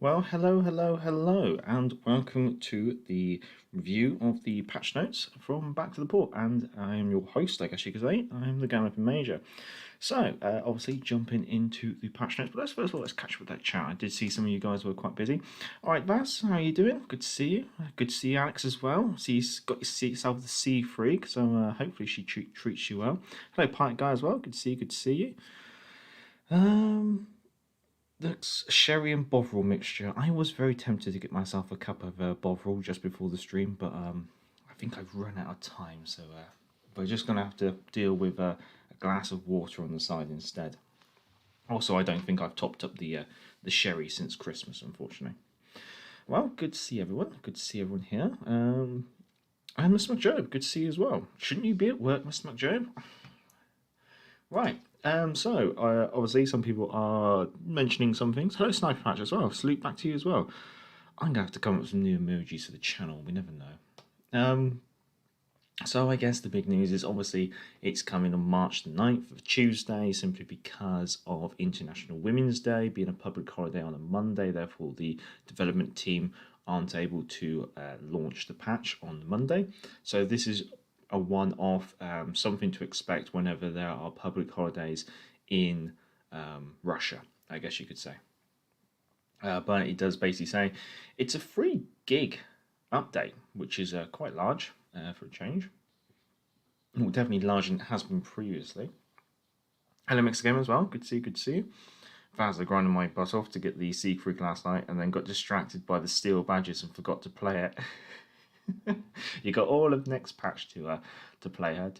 Well, hello, and welcome to the review of the patch notes from Back to the Port. And I am your host, I guess you could say. I'm the Galloping Major. So, obviously, jumping into the patch notes. But first of all, let's catch up with that chat. I did see some of you guys were quite busy. All right, Vas, how are you doing? Good to see you. Good to see you, Alex, as well. See you got yourself the Sea Freak, so hopefully she treats you well. Hello, Pint Guy, as well. Good to see you. Good to see you. That's sherry and Bovril mixture. I was very tempted to get myself a cup of Bovril just before the stream, but I think I've run out of time, so we're just going to have to deal with a glass of water on the side instead. Also, I don't think I've topped up the sherry since Christmas, unfortunately. Well, good to see everyone. Good to see everyone here. And Mr. McJob, good to see you as well. Shouldn't you be at work, Mr. McJob? Right. Obviously, some people are mentioning some things. Hello, Sniper Patch as well. Salute back to you as well. I'm gonna have to come up with some new emojis for the channel. We never know. So I guess the big news is obviously it's coming on March the 9th of Tuesday, simply because of International Women's Day being a public holiday on a Monday. Therefore, the development team aren't able to launch the patch on Monday. So this is a one-off, something to expect whenever there are public holidays in Russia, I guess you could say. But it does basically say it's a 3 gig update, which is quite large for a change. Well, definitely larger than it has been previously. Hello, Mix Game as well. Good to see you. Good to see you. Vaz, I grinded my butt off to get the Sea Freak last night, and then got distracted by the steel badges and forgot to play it. You got all of next patch to play her.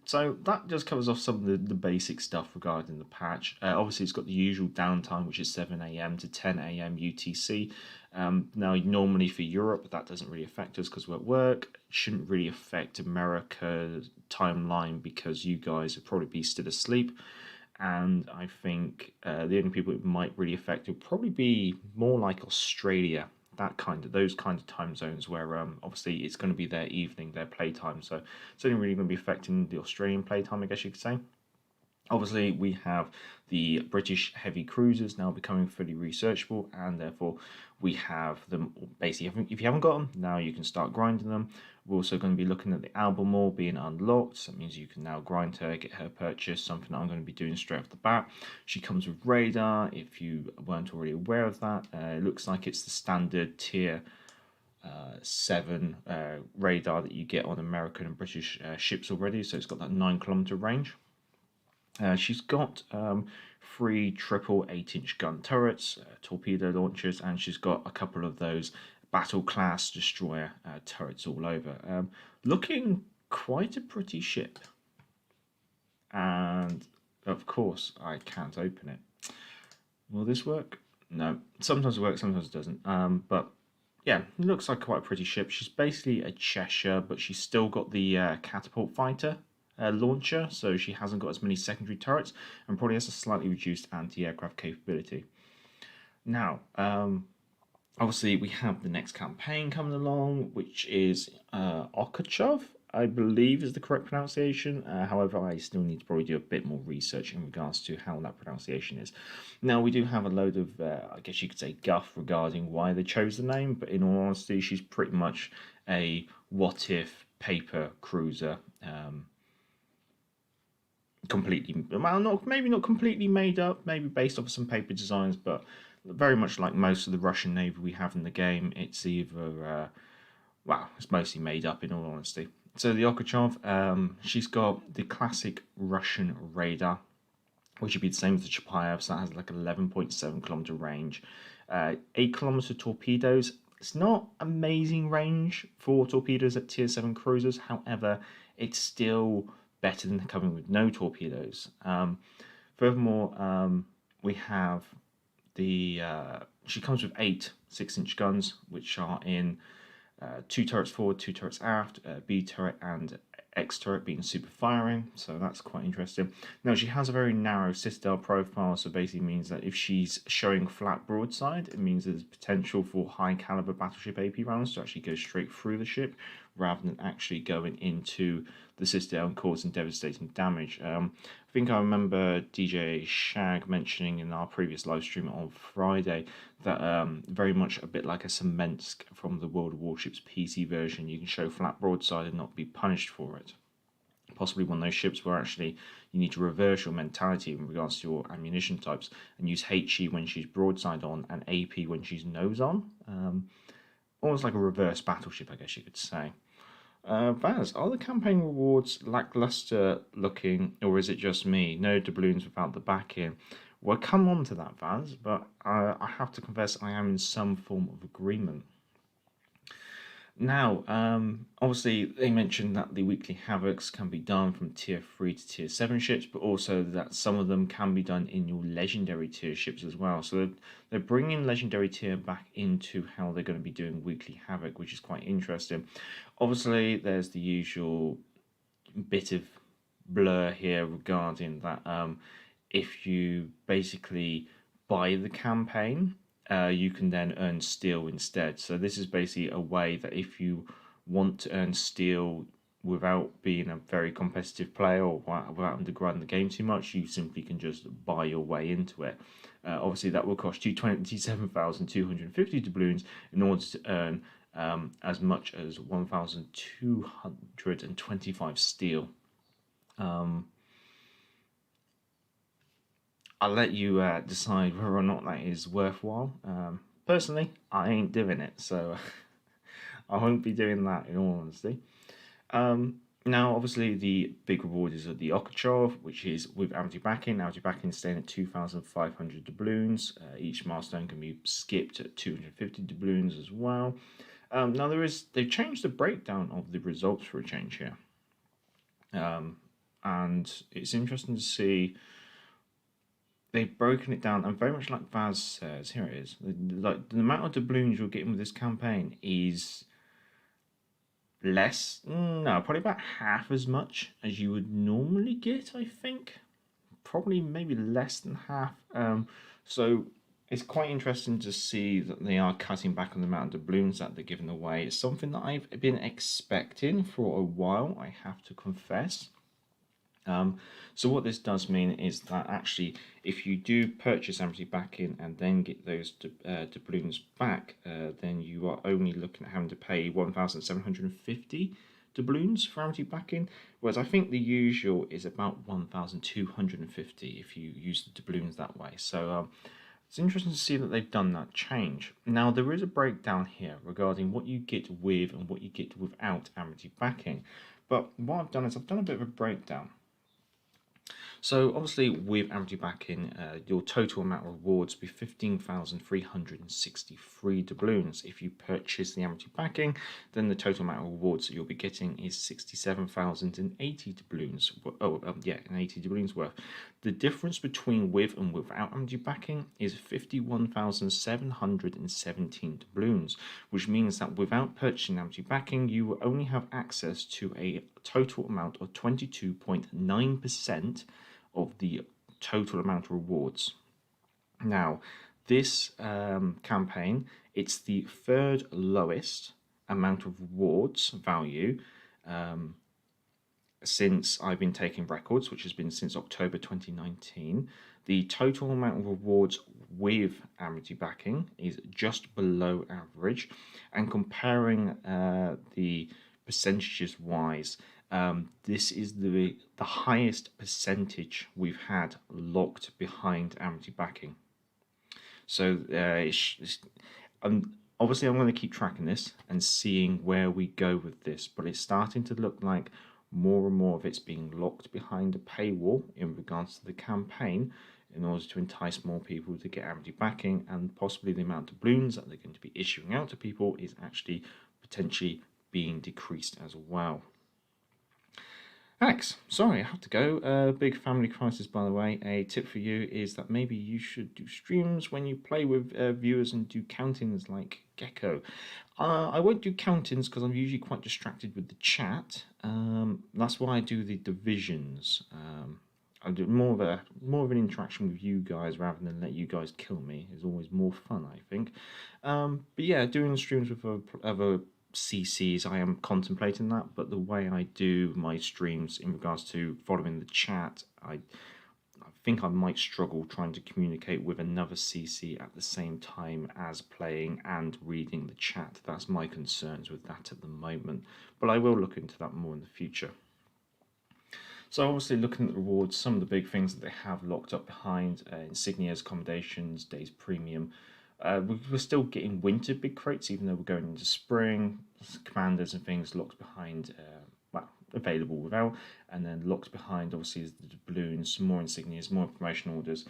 So that just covers off some of the basic stuff regarding the patch. Obviously, it's got the usual downtime, which is 7 a.m. to 10 a.m. UTC. Now, normally for Europe, that doesn't really affect us because we're at work. It shouldn't really affect America's timeline because you guys would probably be still asleep. And I think the only people it might really affect would probably be more like Australia, those kind of time zones where obviously it's going to be their evening, their playtime. So it's only really going to be affecting the Australian playtime, I guess you could say. Obviously, we have the British heavy cruisers now becoming fully researchable, and therefore we have them basically. If you haven't got them, now you can start grinding them. We're also going to be looking at the Albemarle being unlocked. So that means you can now grind her, get her purchased, something that I'm going to be doing straight off the bat. She comes with radar, if you weren't already aware of that. It looks like it's the standard tier 7 radar that you get on American and British ships already. So it's got that 9 kilometer range. She's got 3 triple 8-inch gun turrets, torpedo launchers, and she's got a couple of those battle class destroyer turrets all over. Looking quite a pretty ship. And of course, I can't open it. Will this work? No. Sometimes it works, sometimes it doesn't. But yeah, it looks like quite a pretty ship. She's basically a Cheshire, but she's still got the catapult fighter launcher, so she hasn't got as many secondary turrets and probably has a slightly reduced anti-aircraft capability. Now, obviously we have the next campaign coming along, which is Okachov, I believe is the correct pronunciation. However, I still need to probably do a bit more research in regards to how that pronunciation is. Now, we do have a load of, I guess you could say, guff regarding why they chose the name, but in all honesty, she's pretty much a what-if paper cruiser. Completely, well, maybe not completely made up, maybe based off some paper designs, but very much like most of the Russian Navy we have in the game, it's either, it's mostly made up in all honesty. So the Okachov, she's got the classic Russian radar, which would be the same as the Chapayev, so that has like 11.7 kilometer range. 8 kilometer torpedoes. It's not amazing range for torpedoes at tier 7 cruisers, however, it's still better than coming with no torpedoes. Furthermore, we have she comes with 8 6-inch guns, which are in 2 turrets forward, 2 turrets aft, B turret and X turret being super firing, so that's quite interesting. Now, she has a very narrow citadel profile, so basically means that if she's showing flat broadside, it means there's potential for high caliber battleship AP rounds to actually go straight through the ship rather than actually going into the citadel and causing devastating damage. I think I remember DJ Shag mentioning in our previous live stream on Friday that very much a bit like a Semensk from the World of Warships PC version, you can show flat broadside and not be punished for it. Possibly one of those ships where actually you need to reverse your mentality in regards to your ammunition types and use HE when she's broadside on and AP when she's nose on. Almost like a reverse battleship, I guess you could say. Vaz, are the campaign rewards lackluster looking, or is it just me? No doubloons without the back in. We'll come on to that, Vaz, but I have to confess I am in some form of agreement. Now, obviously, they mentioned that the weekly Havocs can be done from tier 3 to tier 7 ships, but also that some of them can be done in your legendary tier ships as well. So they're bringing legendary tier back into how they're going to be doing weekly Havoc, which is quite interesting. Obviously, there's the usual bit of blur here regarding that if you basically buy the campaign, you can then earn steel instead. So this is basically a way that if you want to earn steel without being a very competitive player or without undergrinding the game too much, you simply can just buy your way into it. Obviously, that will cost you 27,250 doubloons in order to earn as much as 1,225 steel. I'll let you decide whether or not that is worthwhile. Personally, I ain't doing it, so I won't be doing that in all honesty. Now, obviously, the big reward is at the Okachov, which is with anti-backing. Anti-backing staying at 2,500 doubloons. Each milestone can be skipped at 250 doubloons as well. Now, they've changed the breakdown of the results for a change here. And it's interesting to see they've broken it down, and very much like Vaz says, here it is. The amount of doubloons you're getting with this campaign is less, no, probably about half as much as you would normally get, I think. Probably maybe less than half. So it's quite interesting to see that they are cutting back on the amount of doubloons that they're giving away. It's something that I've been expecting for a while, I have to confess. So what this does mean is that actually, if you do purchase anti-backing and then get those doubloons back, then you are only looking at having to pay 1,750 doubloons for anti-backing, whereas I think the usual is about 1,250 if you use the doubloons that way. So it's interesting to see that they've done that change. Now, there is a breakdown here regarding what you get with and what you get without anti-backing, but what I've done is I've done a bit of a breakdown. So obviously with anti-backing, your total amount of rewards will be 15,363 doubloons. If you purchase the anti-backing, then the total amount of rewards that you'll be getting is 67,080 doubloons. And 80 doubloons worth. The difference between with and without anti-backing is 51,717 doubloons, which means that without purchasing anti-backing, you will only have access to a total amount of 22.9% of the total amount of rewards. Now, this campaign, it's the third lowest amount of rewards value since I've been taking records, which has been since October 2019. The total amount of rewards with anti-backing is just below average, and comparing the percentages wise, this is the highest percentage we've had locked behind anti-backing. So obviously I'm going to keep tracking this and seeing where we go with this, but it's starting to look like more and more of it's being locked behind a paywall in regards to the campaign in order to entice more people to get anti-backing, and possibly the amount of balloons that they're going to be issuing out to people is actually potentially being decreased as well. Alex, sorry, I have to go. Big family crisis, by the way. A tip for you is that maybe you should do streams when you play with viewers and do countings like Gecko. I won't do countings because I'm usually quite distracted with the chat. That's why I do the divisions. I do more of an interaction with you guys rather than let you guys kill me is always more fun, I think. But yeah, doing streams with other CCs, I am contemplating that, but the way I do my streams in regards to following the chat, I think I might struggle trying to communicate with another CC at the same time as playing and reading the chat. That's my concerns with that at the moment, but I will look into that more in the future. So obviously looking at the rewards, some of the big things that they have locked up behind insignias, accommodations, days premium. We're still getting winter big crates, even though we're going into spring. Commanders and things locked behind, available without, and then locked behind obviously is the balloons, some more insignias, more promotion orders.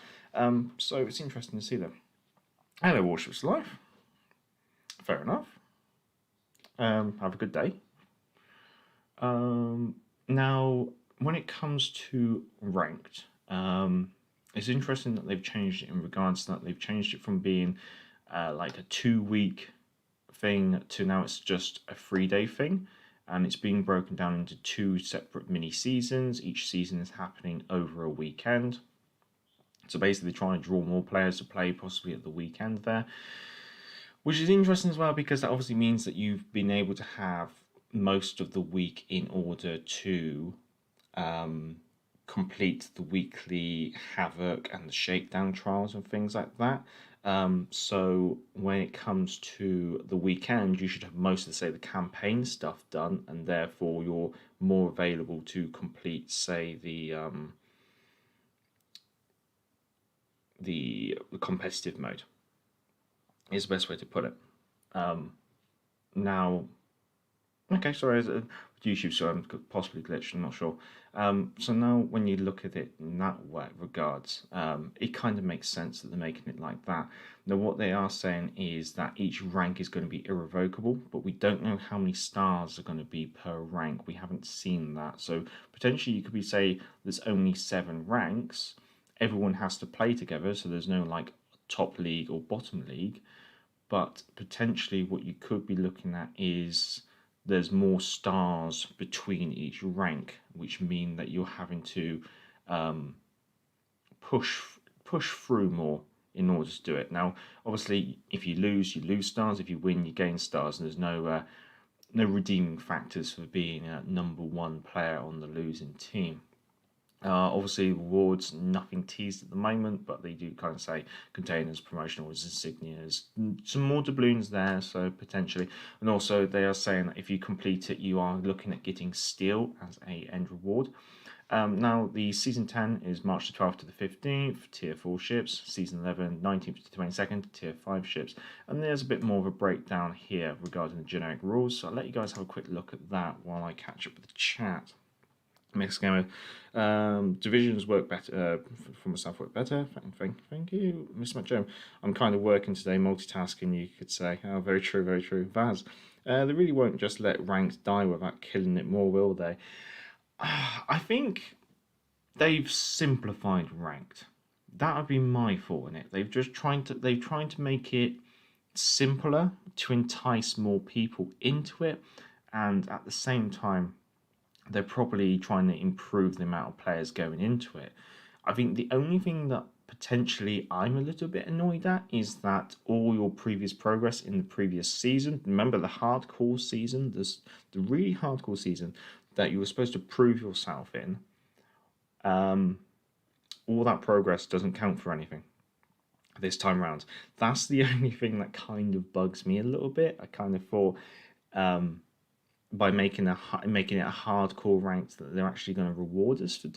So it's interesting to see them. Hello, Warships Life. Fair enough. Have a good day. Now, when it comes to ranked, it's interesting that they've changed it in regards to that. They've changed it from being like a 2-week thing to now it's just a 3-day thing, and it's being broken down into 2 separate mini seasons. Each season is happening over a weekend. So basically trying to draw more players to play possibly at the weekend there, which is interesting as well, because that obviously means that you've been able to have most of the week in order to complete the weekly Havoc and the Shakedown trials and things like that. So when it comes to the weekend, you should have most of, say, the campaign stuff done, and therefore you're more available to complete, say, the competitive mode. Is the best way to put it. Now, okay, sorry, YouTube, so I'm possibly glitched, I'm not sure. So now when you look at it in that regards, it kind of makes sense that they're making it like that. Now what they are saying is that each rank is going to be irrevocable, but we don't know how many stars are going to be per rank. We haven't seen that. So potentially you could be say there's only 7 ranks. Everyone has to play together, so there's no like top league or bottom league. But potentially what you could be looking at is there's more stars between each rank, which mean that you're having to push through more in order to do it. Now, obviously, if you lose stars. If you win, you gain stars. And there's no redeeming factors for being a #1 player on the losing team. Obviously, rewards, nothing teased at the moment, but they do kind of say containers, promotional insignias, some more doubloons there, so potentially. And also, they are saying that if you complete it, you are looking at getting steel as a end reward. Now, the Season 10 is March the 12th to the 15th, Tier 4 ships. Season 11, 19th to 22nd, Tier 5 ships. And there's a bit more of a breakdown here regarding the generic rules, so I'll let you guys have a quick look at that while I catch up with the chat. Mixed gamer. Divisions work better for myself. Work better. Thank you, Mr. McJoe. I'm kind of working today, multitasking. You could say. Oh, very true, very true. Vaz. They really won't just let ranked die without killing it more, will they? I think they've simplified ranked. That would be my fault in it. They've trying to make it simpler to entice more people into it, and at the same time, they're probably trying to improve the amount of players going into it. I think the only thing that potentially I'm a little bit annoyed at is that all your previous progress in the previous season, remember the hardcore season, the really hardcore season that you were supposed to prove yourself in, all that progress doesn't count for anything this time around. That's the only thing that kind of bugs me a little bit. I kind of thought by making it a hardcore ranked that they're actually going to reward us for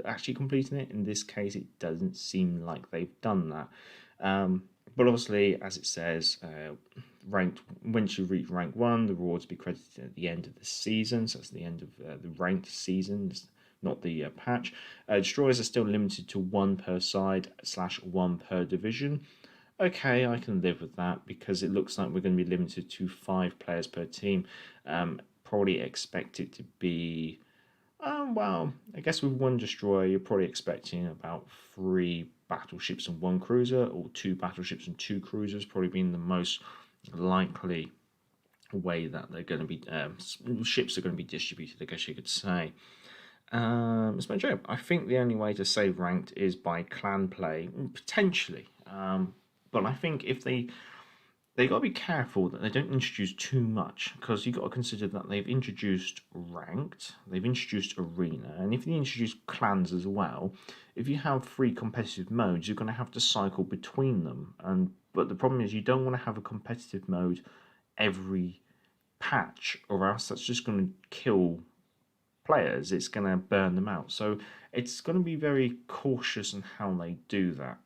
actually completing it. In this case, it doesn't seem like they've done that. But obviously, as it says, ranked, once you reach rank 1, the rewards will be credited at the end of the season. So that's the end of the ranked season, not the patch. Destroyers are still limited to 1 per side / 1 per division. Okay, I can live with that because it looks like we're going to be limited to 5 players per team. Probably expect it to be, well, I guess with 1 destroyer, you're probably expecting about 3 battleships and 1 cruiser, or 2 battleships and 2 cruisers, probably being the most likely way that they're going to be, ships are going to be distributed, I guess you could say. It's my joke. I think the only way to save ranked is by clan play, potentially. But I think if they they got to be careful that they don't introduce too much, because you've got to consider that they've introduced ranked, they've introduced arena, and if they introduce clans as well, if you have 3 competitive modes, you're going to have to cycle between them. But the problem is you don't want to have a competitive mode every patch, or else that's just going to kill players. It's going to burn them out. So it's going to be very cautious in how they do that.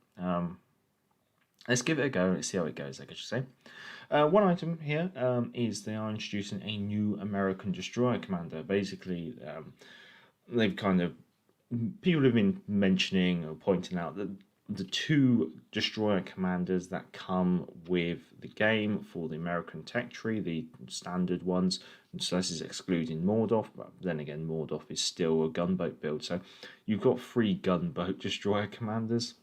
Let's give it a go. Let's see how it goes, I guess you say. One item here is they are introducing a new American destroyer commander. Basically, they've kind of, people have been mentioning or pointing out that the 2 destroyer commanders that come with the game for the American tech tree, the standard ones, so this is excluding Mordoff, but then again, Mordoff is still a gunboat build. So you've got 3 gunboat destroyer commanders.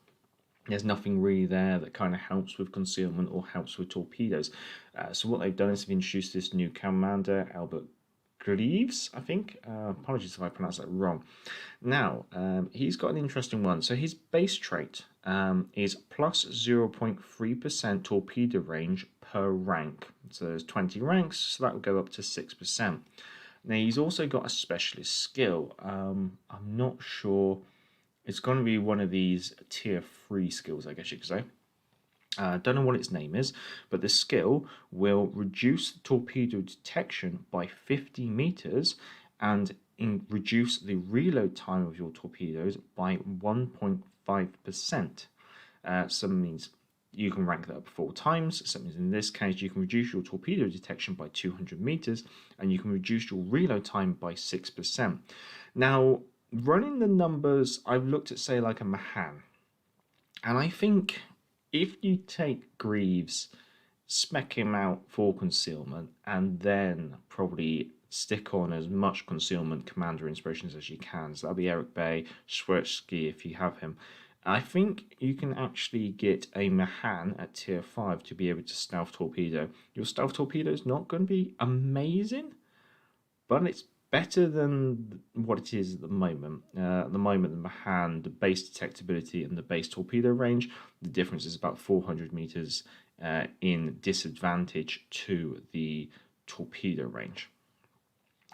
There's nothing really there that kind of helps with concealment or helps with torpedoes. So what they've done is they've introduced this new commander, Albert Greaves, I think. Apologies if I pronounce that wrong. Now, he's got an interesting one. So his base trait is plus 0.3% torpedo range per rank. So there's 20 ranks, so that will go up to 6%. Now, he's also got a specialist skill. I'm not sure. It's going to be one of these tier 3 skills, I guess you could say. Don't know what its name is, but the skill will reduce torpedo detection by 50 meters and reduce the reload time of your torpedoes by 1.5%. Some means you can rank that up 4 times. Some means in this case you can reduce your torpedo detection by 200 meters and you can reduce your reload time by 6%. Now, running the numbers, I've looked at, say, like a Mahan, and I think if you take Greaves, spec him out for concealment, and then probably stick on as much concealment commander inspirations as you can, so that'll be Eric Bay, Schwertsky if you have him, I think you can actually get a Mahan at tier 5 to be able to stealth torpedo. Your stealth torpedo is not going to be amazing, but it's better than what it is at the moment. At the moment, the Mahan, the base detectability and the base torpedo range, the difference is about 400 meters in disadvantage to the torpedo range.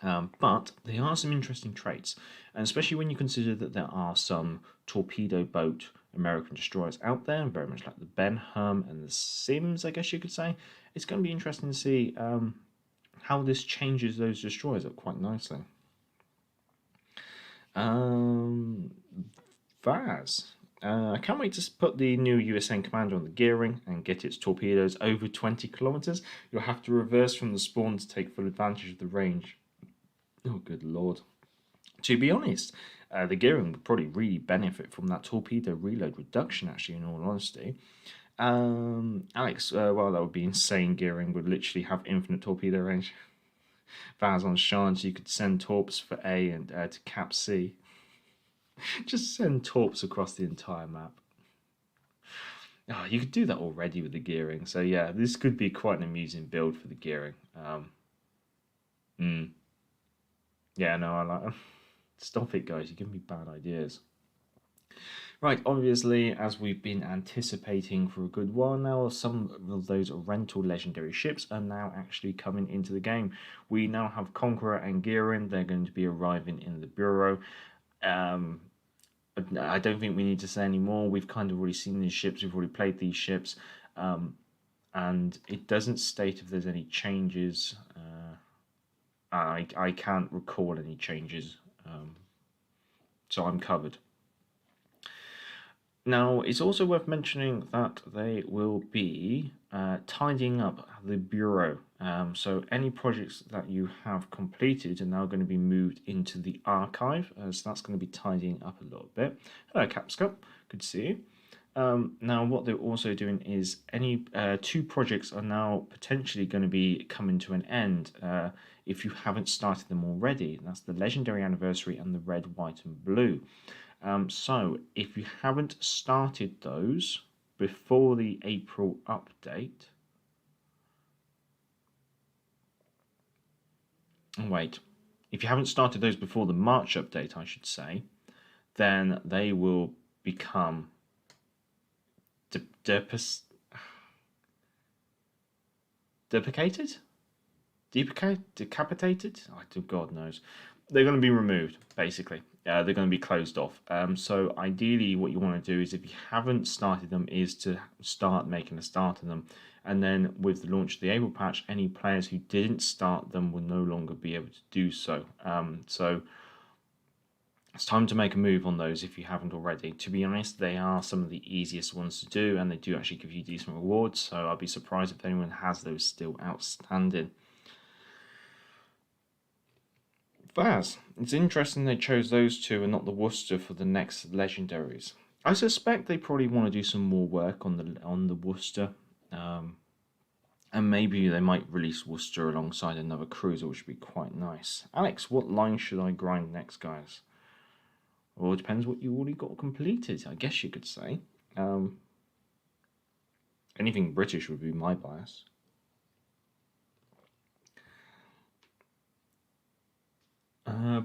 But there are some interesting traits, and especially when you consider that there are some torpedo boat American destroyers out there, very much like the Benham and the Sims, I guess you could say. It's going to be interesting to see how this changes those destroyers up quite nicely. Vaz. I can't wait to put the new USN Commander on the gearing and get its torpedoes over 20 kilometers. You'll have to reverse from the spawn to take full advantage of the range. Oh, good lord. To be honest, the gearing would probably really benefit from that torpedo reload reduction, actually, in all honesty. Alex, well, that would be insane. Gearing would literally have infinite torpedo range. Vaz on Shards, you could send torps for A and to Cap C. Just send torps across the entire map. Oh, you could do that already with the gearing. So yeah, this could be quite an amusing build for the gearing. Yeah, no, I like. Stop it, guys. You're giving me bad ideas. Right, obviously, as we've been anticipating for a good while now, some of those rental legendary ships are now actually coming into the game. We now have Conqueror and Gearin. They're going to be arriving in the Bureau. I don't think we need to say any more. We've kind of already seen these ships. We've already played these ships. And it doesn't state if there's any changes. I can't recall any changes. So I'm covered. Now, it's also worth mentioning that they will be tidying up the Bureau. So any projects that you have completed are now going to be moved into the archive. So that's going to be tidying up a little bit. Hello, Capscup. Good to see you. Now, what they're also doing is any 2 projects are now potentially going to be coming to an end if you haven't started them already. That's the Legendary Anniversary and the Red, White and Blue. So if you haven't started those before the April update, wait, if you haven't started those before the March update, I should say, then they will become Deprecated? Decapitated? God knows. They're going to be removed, basically. They're going to be closed off. So ideally, what you want to do is, if you haven't started them, is to start making a start of them. And then with the launch of the April patch, any players who didn't start them will no longer be able to do so. So it's time to make a move on those if you haven't already. To be honest, they are some of the easiest ones to do, and they do actually give you decent rewards. So I'll be surprised if anyone has those still outstanding. Vaz, it's interesting they chose those two and not the Worcester for the next legendaries. I suspect they probably want to do some more work on the Worcester, and maybe they might release Worcester alongside another cruiser, which would be quite nice. Alex, what line should I grind next, guys? Well, it depends what you already got completed, I guess you could say. Anything British would be my bias.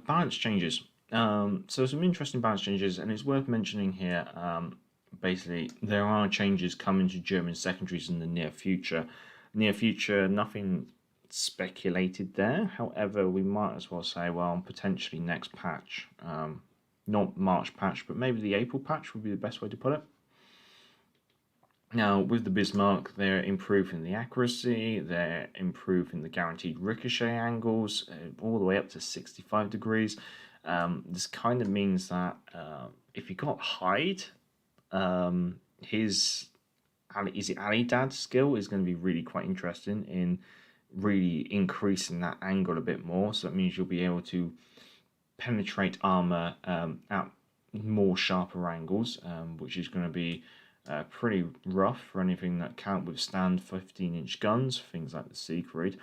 Balance changes. So some interesting balance changes, and it's worth mentioning here. Basically, there are changes coming to German secondaries in the near future. Nothing speculated there. However, we might as well say, well, potentially next patch. Not March patch, but maybe the April patch would be the best way to put it. Now, with the Bismarck, they're improving the accuracy, they're improving the guaranteed ricochet angles, all the way up to 65 degrees. This kind of means that if you got Hyde, his Alidad skill is going to be really quite interesting in really increasing that angle a bit more. So that means you'll be able to penetrate armor at more sharper angles, which is going to be pretty rough for anything that can't withstand 15-inch guns, things like the Siegfried.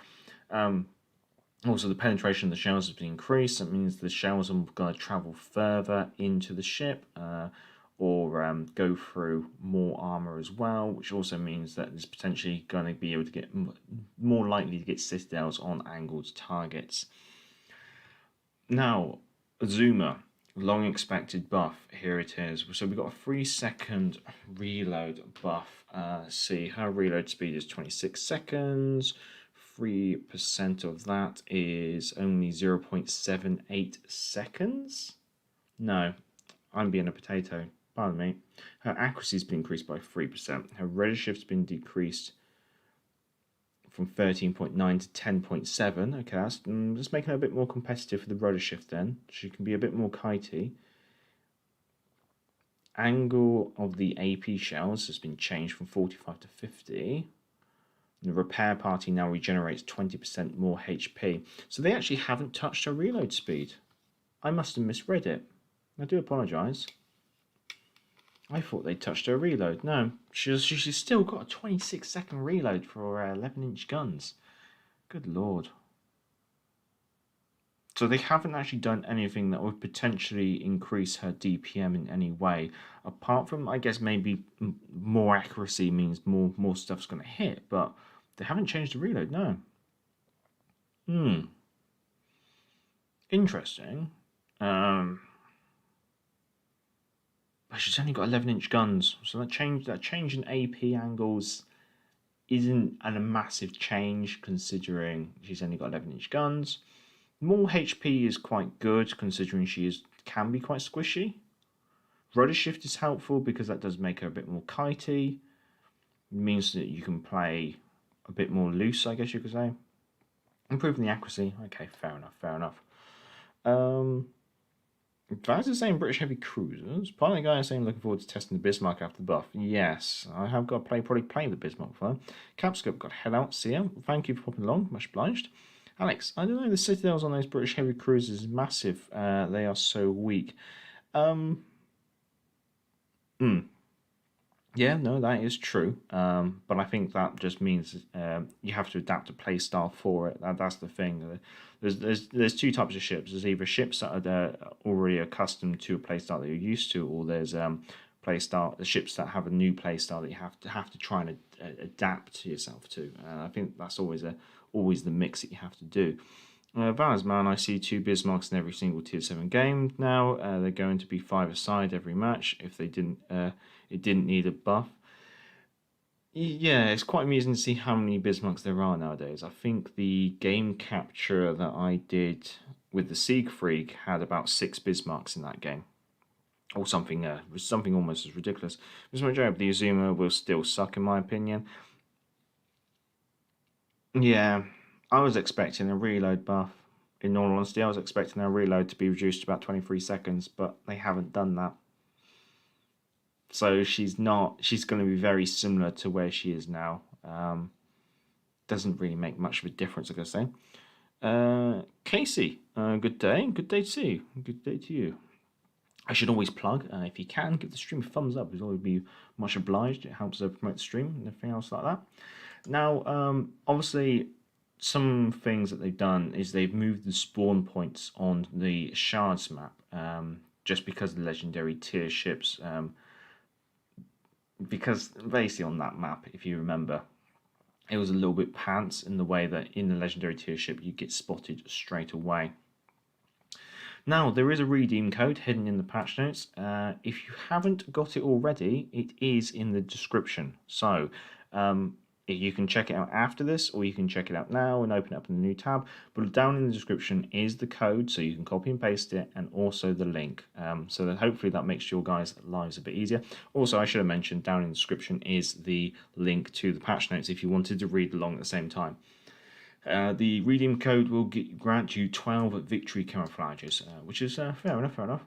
Also, the penetration of the shells has been increased. That means the shells are going to travel further into the ship, or go through more armor as well, which also means that it's potentially going to be able to get more likely to get citadels on angled targets. Now, Azuma, long expected buff. Here it is. So we've got a 3-second reload buff. See, her reload speed is 26 seconds. 3% of that is only 0.78 seconds. No, I'm being a potato. Pardon me. Her accuracy has been increased by 3%. Her redship's been decreased from 13.9 to 10.7. Okay, that's just making her a bit more competitive for the rudder shift then. She can be a bit more kitey. Angle of the AP shells has been changed from 45 to 50. The repair party now regenerates 20% more HP. So they actually haven't touched her reload speed. I must have misread it. I do apologise. I thought they touched her reload. No, she's still got a 26-second reload for 11-inch guns. Good lord. So they haven't actually done anything that would potentially increase her DPM in any way, apart from, I guess, maybe more accuracy means more stuff's going to hit, but they haven't changed the reload, no. Interesting. But she's only got 11-inch guns, so that change in AP angles isn't a massive change considering she's only got 11-inch guns. More HP is quite good considering she can be quite squishy. Rudder shift is helpful because that does make her a bit more kitey. It means that you can play a bit more loose, I guess you could say. Improving the accuracy. Okay, fair enough. Vaz is saying British heavy cruisers. Part of the guy is saying looking forward to testing the Bismarck after the buff. Yes, I have got to probably play the Bismarck for them. Capscope got head out. See ya. Thank you for popping along. Much obliged. Alex, I don't know. The citadels on those British heavy cruisers is massive. They are so weak. Yeah, no, that is true. But I think that just means you have to adapt a playstyle for it. That's the thing. There's two types of ships. There's either ships that are already accustomed to a playstyle that you're used to, or there's ships that have a new playstyle that you have to try and adapt to yourself to. I think that's always the mix that you have to do. Vaz, man, I see 2 Bismarcks in every single Tier 7 game now. They're going to be 5 aside every match if they didn't. It didn't need a buff. Yeah, it's quite amusing to see how many Bismarcks there are nowadays. I think the game capture that I did with the Siegfried had about 6 Bismarcks in that game, or something. Something almost as ridiculous. Bismarck Job, the Azuma will still suck in my opinion. Yeah, I was expecting a reload buff. In all honesty, I was expecting our reload to be reduced to about 23 seconds, but they haven't done that. So she's not. She's going to be very similar to where she is now. Doesn't really make much of a difference, I gotta say. Casey, good day. Good day to you. Good day to you. I should always plug, if you can, give the stream a thumbs up. It'd always be much obliged. It helps promote the stream and everything else like that. Now, obviously, some things that they've done is they've moved the spawn points on the shards map, just because of the legendary tier ships. Because basically on that map, if you remember, it was a little bit pants in the way that in the legendary tier ship you get spotted straight away. Now, there is a redeem code hidden in the patch notes. If you haven't got it already, it is in the description. So, you can check it out after this, or you can check it out now and open it up in the new tab. But down in the description is the code, so you can copy and paste it, and also the link. So that hopefully that makes your guys' lives a bit easier. Also, I should have mentioned down in the description is the link to the patch notes if you wanted to read along at the same time. The redeem code will grant you 12 victory camouflages, which is fair enough, fair enough.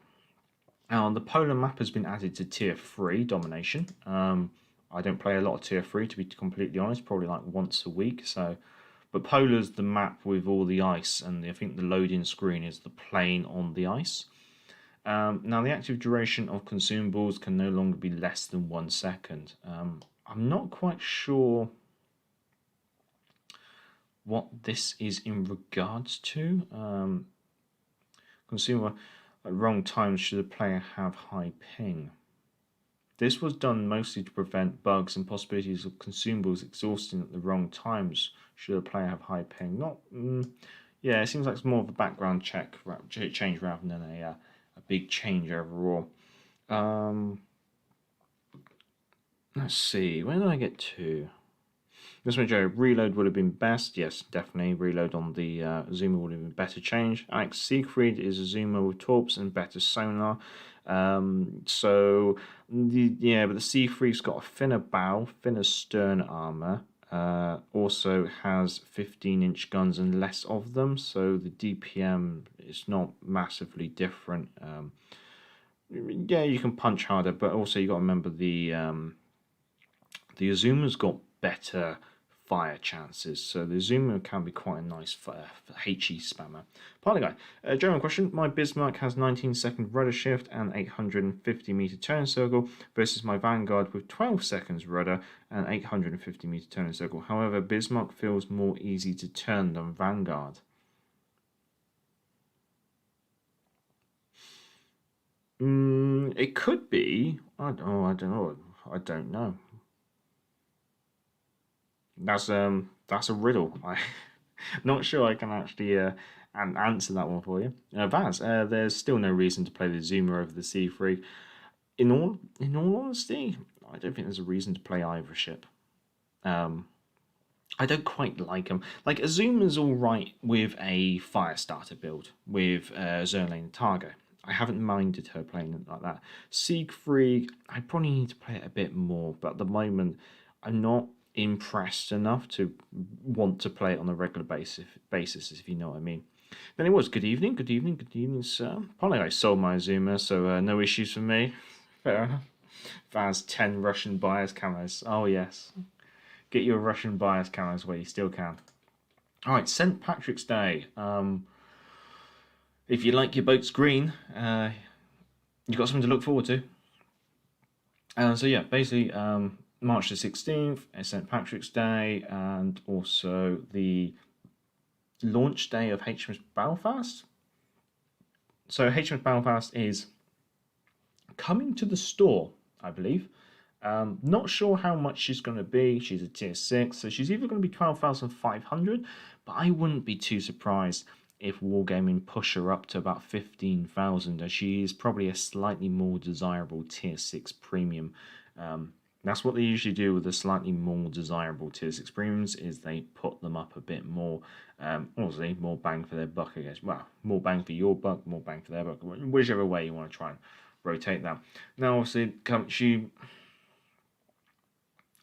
The polar map has been added to tier 3 domination. I don't play a lot of tier 3 to be completely honest, probably like once a week. So, but polar's the map with all the ice, and I think the loading screen is the plane on the ice. Now the active duration of consumables can no longer be less than 1 second. I'm not quite sure what this is in regards to. Consumer at wrong times should the player have high ping. This was done mostly to prevent bugs and possibilities of consumables exhausting at the wrong times should a player have high ping. Not, yeah, it seems like it's more of a background change rather than a big change overall. Let's see, where did I get to? This one, Joe, reload would have been best. Yes, definitely. Reload on the Zuma would have been better change. Alex Siegfried is a Zuma with torps and better sonar. Yeah, but the Siegfried's got a thinner bow, thinner stern armor. Also has 15-inch guns and less of them, so the DPM is not massively different. Yeah, you can punch harder, but also you got to remember the Azuma's got better fire chances, so the Azuma can be quite a nice HE spammer. Partly guy, German question. My Bismarck has 19-second rudder shift and 850-meter turn circle versus my Vanguard with 12 seconds rudder and 850-meter turn circle. However, Bismarck feels more easy to turn than Vanguard. It could be. I don't know. That's a riddle. I'm not sure I can actually answer that one for you. Vaz, there's still no reason to play the Zuma over the C3. In all honesty, I don't think there's a reason to play either ship. I don't quite like them. Like, Azuma's alright with a fire starter build with Zerlane and Targo. I haven't minded her playing it like that. Siegfried, I probably need to play it a bit more, but at the moment, I'm not impressed enough to want to play it on a regular basis, if you know what I mean. Then it was good evening, sir. Probably I sold my Azuma, so no issues for me. Fair enough. Vaz 10 Russian bias camos. Oh yes. Get your Russian bias camos where you still can. Alright, St. Patrick's Day. If you like your boats green, you've got something to look forward to. So yeah, basically, March the 16th is St. Patrick's Day, and also the launch day of HMS Belfast. So HMS Belfast is coming to the store, I believe. Not sure how much she's going to be. She's a tier 6, so she's either going to be 12,500, but I wouldn't be too surprised if Wargaming push her up to about 15,000, as she is probably a slightly more desirable tier 6 premium That's what they usually do with the slightly more desirable tier 6 premiums, is they put them up a bit more. Obviously, more bang for their buck, I guess. Well, more bang for your buck, more bang for their buck, whichever way you want to try and rotate that. Now, obviously,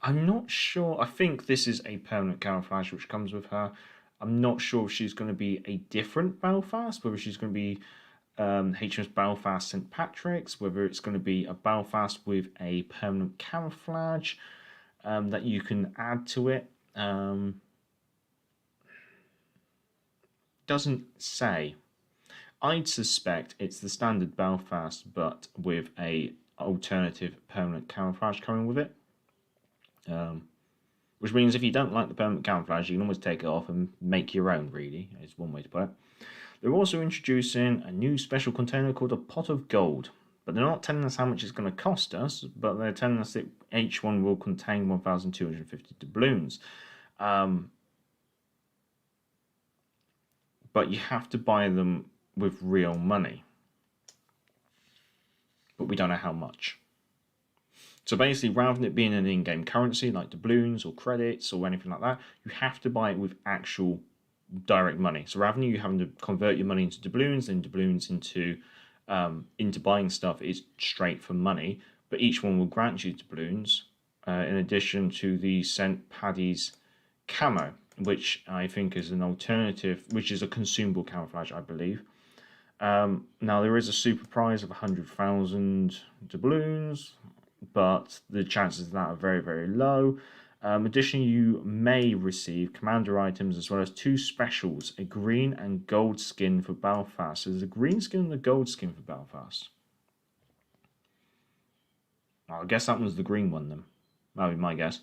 I'm not sure. I think this is a permanent camouflage which comes with her. I'm not sure if she's going to be a different Belfast, whether she's going to be HMS Belfast St. Patrick's, whether it's going to be a Belfast with a permanent camouflage that you can add to it. Doesn't say. I'd suspect it's the standard Belfast, but with a alternative permanent camouflage coming with it. Which means if you don't like the permanent camouflage, you can always take it off and make your own, really, is one way to put it. They're also introducing a new special container called a Pot of Gold. But they're not telling us how much it's going to cost us, but they're telling us that each one will contain 1,250 doubloons. But you have to buy them with real money. But we don't know how much. So basically, rather than it being an in-game currency like doubloons or credits or anything like that, you have to buy it with actual direct money. So rather than you having to convert your money into doubloons and doubloons into buying stuff, it's straight for money. But each one will grant you doubloons in addition to the St. Paddy's camo, which I think is an alternative, which is a consumable camouflage, I believe. Now there is a super prize of 100,000 doubloons, but the chances of that are very, very low. Additionally, you may receive commander items as well as 2 specials, a green and gold skin for Belfast. So there's a green skin and a gold skin for Belfast. I guess that was the green one then. That would be my guess.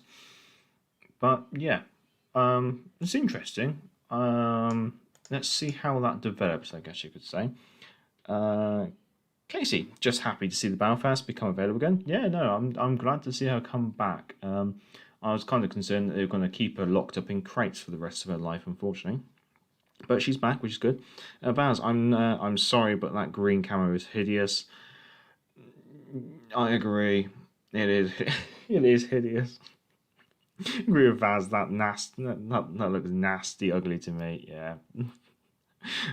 But yeah, it's interesting. Let's see how that develops, I guess you could say. Casey, just happy to see the Belfast become available again. Yeah, no, I'm glad to see her come back. I was kind of concerned that they were going to keep her locked up in crates for the rest of her life, unfortunately. But she's back, which is good. Baz, I'm sorry, but that green camo is hideous. I agree. It is. It is hideous. I agree with Vaz. That looks nasty, ugly to me. Yeah.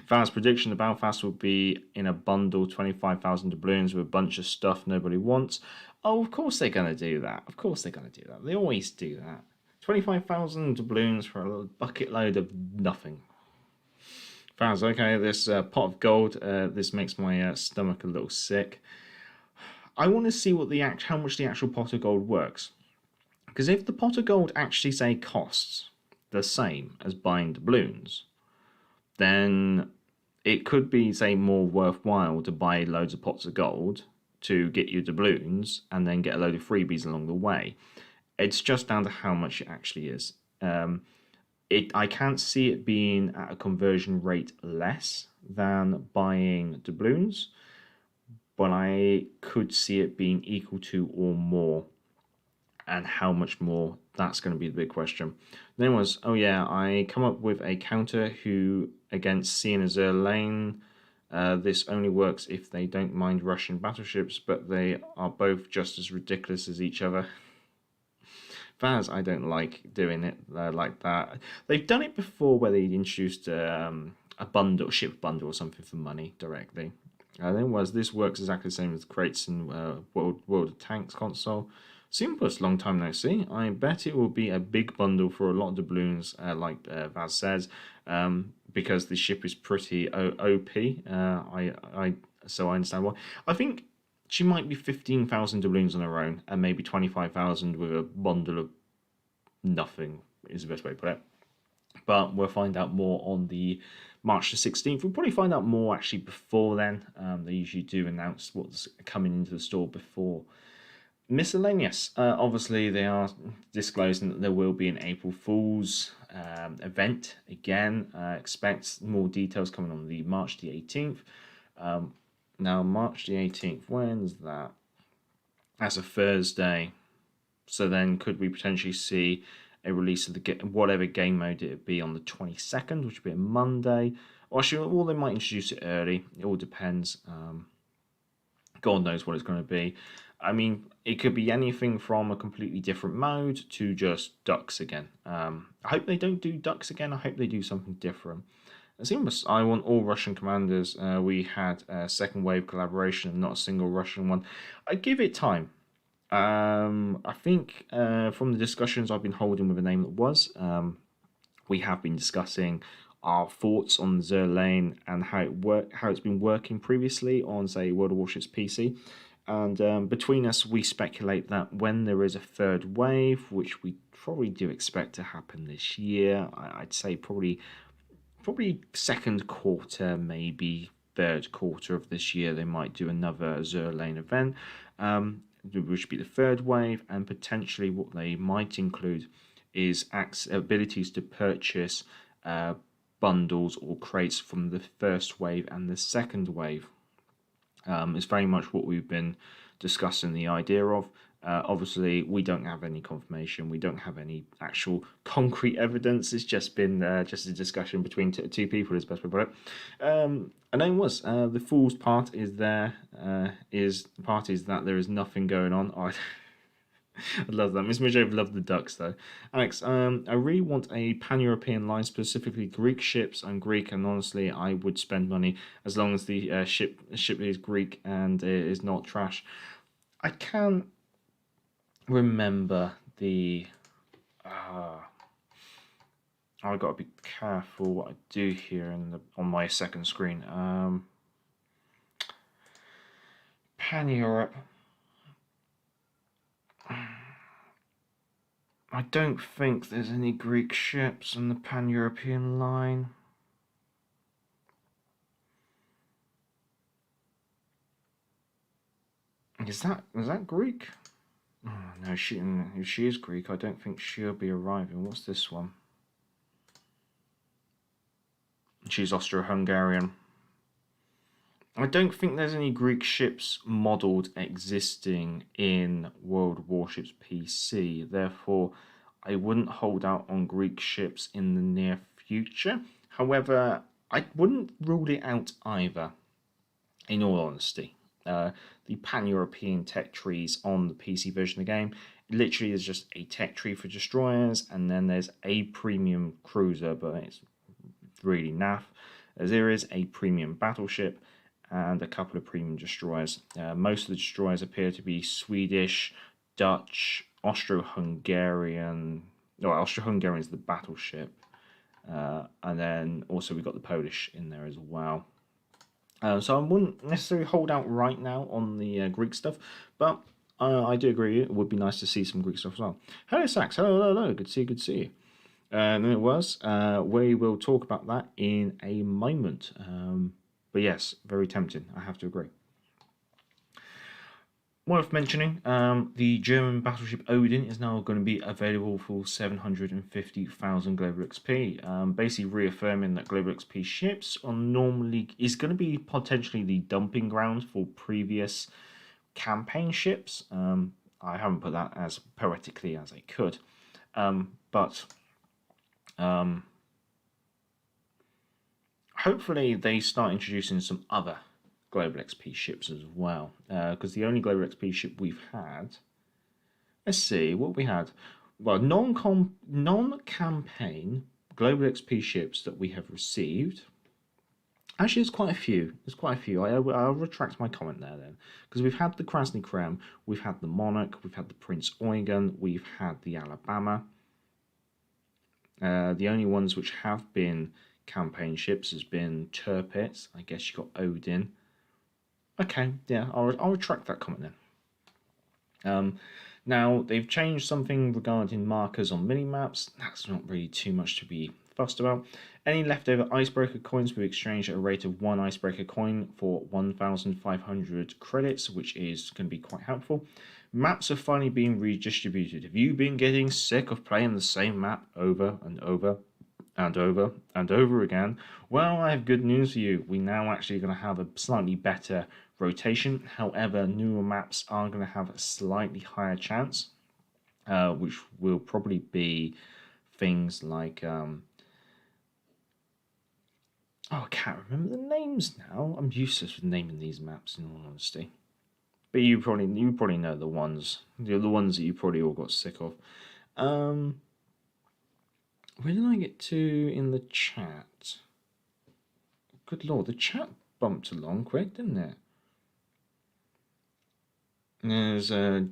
Vaz prediction: the Belfast will be in a bundle, 25,000 doubloons with a bunch of stuff nobody wants. Oh, of course they're gonna do that. Of course they're gonna do that. They always do that. 25,000 doubloons for a little bucket load of nothing. Vaz, okay, this pot of gold. This makes my stomach a little sick. I want to see what how much the actual pot of gold works. Because if the pot of gold actually say costs the same as buying doubloons, then it could be, say, more worthwhile to buy loads of pots of gold to get your doubloons and then get a load of freebies along the way. It's just down to how much it actually is. I can't see it being at a conversion rate less than buying doubloons, but I could see it being equal to or more. And how much more, that's going to be the big question. Then was, I come up with a counter who against Sea and Azure Lane. This only works if they don't mind Russian battleships, but they are both just as ridiculous as each other. Vaz, I don't like doing it like that. They've done it before where they introduced a bundle, ship bundle or something for money directly. Then this works exactly the same as crates in World of Tanks console. Simpus, long time no see. I bet it will be a big bundle for a lot of doubloons, like Vaz says, because the ship is pretty OP. So I understand why. I think she might be 15,000 doubloons on her own, and maybe 25,000 with a bundle of nothing is the best way to put it. But we'll find out more on the March the 16th. We'll probably find out more actually before then. They usually do announce what's coming into the store before. Miscellaneous. Obviously, they are disclosing that there will be an April Fool's event. Again, expect more details coming on the March the 18th. Now, March the 18th, when's that? That's a Thursday. So then could we potentially see a release of the whatever game mode it be on the 22nd, which would be a Monday? Or actually, they might introduce it early. It all depends. God knows what it's going to be. I mean, it could be anything from a completely different mode to just ducks again. I hope they don't do ducks again. I hope they do something different. It seems I want all Russian commanders. We had a second wave collaboration and not a single Russian one. I give it time. I think from the discussions I've been holding with a name that was, we have been discussing our thoughts on Zerlane and how it's been working previously on, say, World of Warships PC. And between us, we speculate that when there is a third wave, which we probably do expect to happen this year, I'd say probably second quarter, maybe third quarter of this year, they might do another Zerlane event, which would be the third wave, and potentially what they might include is abilities to purchase bundles or crates from the first wave and the second wave. It's very much what we've been discussing the idea of. Obviously, we don't have any confirmation. We don't have any actual concrete evidence. It's just been just a discussion between two people, is the best way to put it. And then was the fool's part is there. Is the part is that there is nothing going on. I love that. Miss Majove loved the ducks though. Alex, I really want a pan-European line, specifically Greek ships. I'm Greek, and honestly, I would spend money as long as the ship is Greek and it is not trash. I can't remember the. I've got to be careful what I do here on my second screen. Pan Europe. I don't think there's any Greek ships on the Pan-European line. Is that Greek? Oh, no, if she is Greek, I don't think she'll be arriving. What's this one? She's Austro-Hungarian. I don't think there's any Greek ships modelled existing in World Warships PC. Therefore, I wouldn't hold out on Greek ships in the near future. However, I wouldn't rule it out either, in all honesty. The pan-European tech trees on the PC version of the game literally is just a tech tree for destroyers, and then there's a premium cruiser, but it's really naff. There is a premium battleship and a couple of premium destroyers. Most of the destroyers appear to be Swedish, Dutch, Austro-Hungarian. No, Austro-Hungarian is the battleship. And then also we've got the Polish in there as well. So I wouldn't necessarily hold out right now on the Greek stuff, but I do agree it would be nice to see some Greek stuff as well. Hello, Sax. Hello. Good to see you. Good to see you. And it was. We will talk about that in a moment. But yes, very tempting. I have to agree. Worth mentioning, the German battleship Odin is now going to be available for 750,000 global XP, basically reaffirming that global XP ships is going to be potentially the dumping ground for previous campaign ships. I haven't put that as poetically as I could, but hopefully they start introducing some other global XP ships as well, because the only global XP ship we've had, let's see what we had. Well, non-campaign global XP ships that we have received. Actually, there's quite a few. I'll retract my comment there then, because we've had the Krasny Krem, we've had the Monarch, we've had the Prince Eugen, we've had the Alabama. The only ones which have been campaign ships has been Tirpitz. I guess you got Odin. Okay, yeah, I'll retract that comment then. Now, they've changed something regarding markers on mini-maps. That's not really too much to be fussed about. Any leftover icebreaker coins will be exchanged at a rate of 1 icebreaker coin for 1,500 credits, which is going to be quite helpful. Maps are finally being redistributed. Have you been getting sick of playing the same map over and over and over and over again? Well, I have good news for you. We're now actually going to have a slightly better rotation. However, newer maps are going to have a slightly higher chance, which will probably be things like I can't remember the names now. I'm useless with naming these maps in all honesty. But you probably know the ones. The ones that you probably all got sick of. Where did I get to in the chat? Good lord, the chat bumped along quick, didn't it? There's so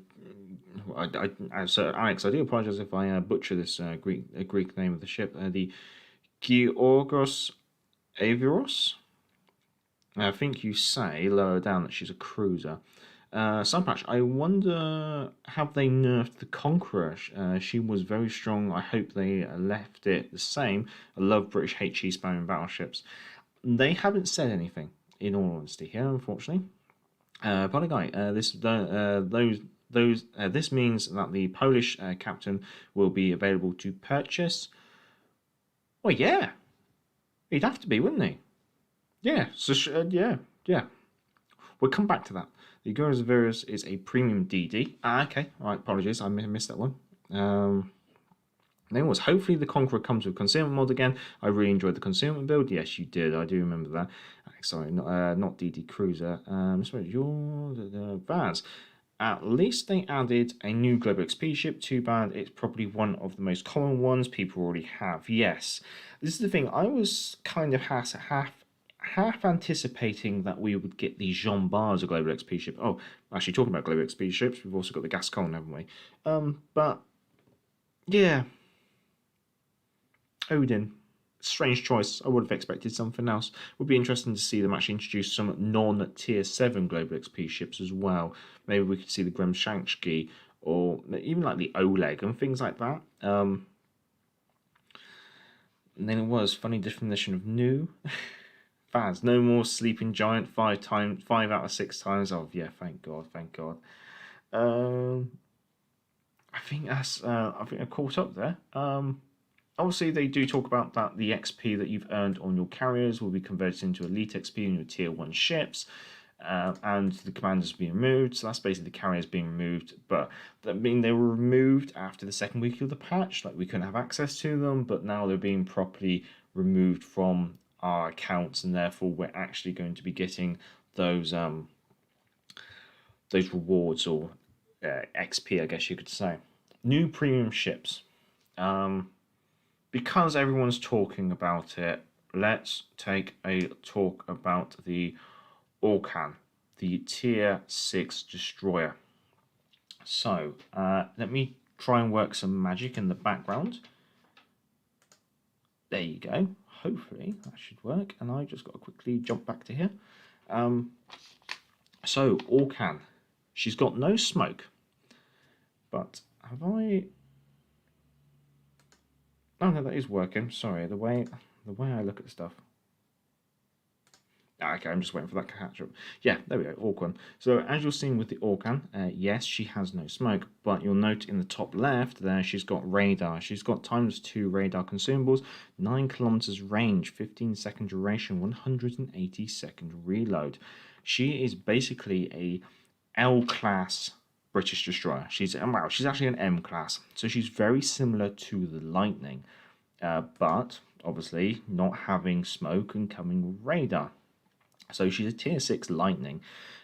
Alex, I do apologize if I butcher this Greek name of the ship. The Georgos Aviros. I think you say lower down that she's a cruiser. Sunpatch, I wonder, have they nerfed the Conqueror? She was very strong. I hope they left it the same. I love British HE spamming battleships. They haven't said anything, in all honesty, here, unfortunately. Guy, this means that the Polish captain will be available to purchase. Well, yeah, he'd have to be, wouldn't he? Yeah. So yeah. We'll come back to that. The Goras Virus is a premium DD. Okay. All right. Apologies, I missed that one. Then was hopefully the Conqueror comes with concealment mod again. I really enjoyed the concealment build. Yes, you did. I do remember that. Sorry, not DD Cruiser. Sorry, you're the Vaz. At least they added a new Global XP ship. Too bad it's probably one of the most common ones people already have. Yes, this is the thing. I was kind of half anticipating that we would get the Jean Bars, a Global XP ship. Oh, actually, talking about Global XP ships, we've also got the Gascon, haven't we? But yeah. Odin, strange choice. I would have expected something else. Would be interesting to see them actually introduce some non-tier 7 Global XP ships as well. Maybe we could see the Gremshanski or even like the Oleg and things like that. And then it was funny definition of new. Fans, no more sleeping giant 5 out of 6 times. Oh yeah, thank God. I think that's I think I caught up there. Obviously, they do talk about that the XP that you've earned on your carriers will be converted into Elite XP on your Tier 1 ships, and the commanders being removed. So that's basically the carriers being removed. But that mean they were removed after the second week of the patch. Like we couldn't have access to them, but now they're being properly removed from our accounts, and therefore we're actually going to be getting those rewards or XP, I guess you could say. New premium ships. Because everyone's talking about it, let's take a talk about the Orcan, the Tier 6 destroyer. So, let me try and work some magic in the background. There you go. Hopefully that should work. And I just got to quickly jump back to here. So, Orcan. She's got no smoke. But have I... Oh no, that is working. Sorry, the way I look at stuff. Okay, I'm just waiting for that to catch up. Yeah, there we go, Orcan. So as you're seeing with the Orcan, yes, she has no smoke, but you'll note in the top left there, she's got radar. She's got ×2 radar consumables, 9 kilometers range, 15-second duration, 180-second reload. She is basically a L-class British destroyer. She's actually an M class, so she's very similar to the Lightning, but obviously not having smoke and coming with radar. So she's a tier 6 Lightning.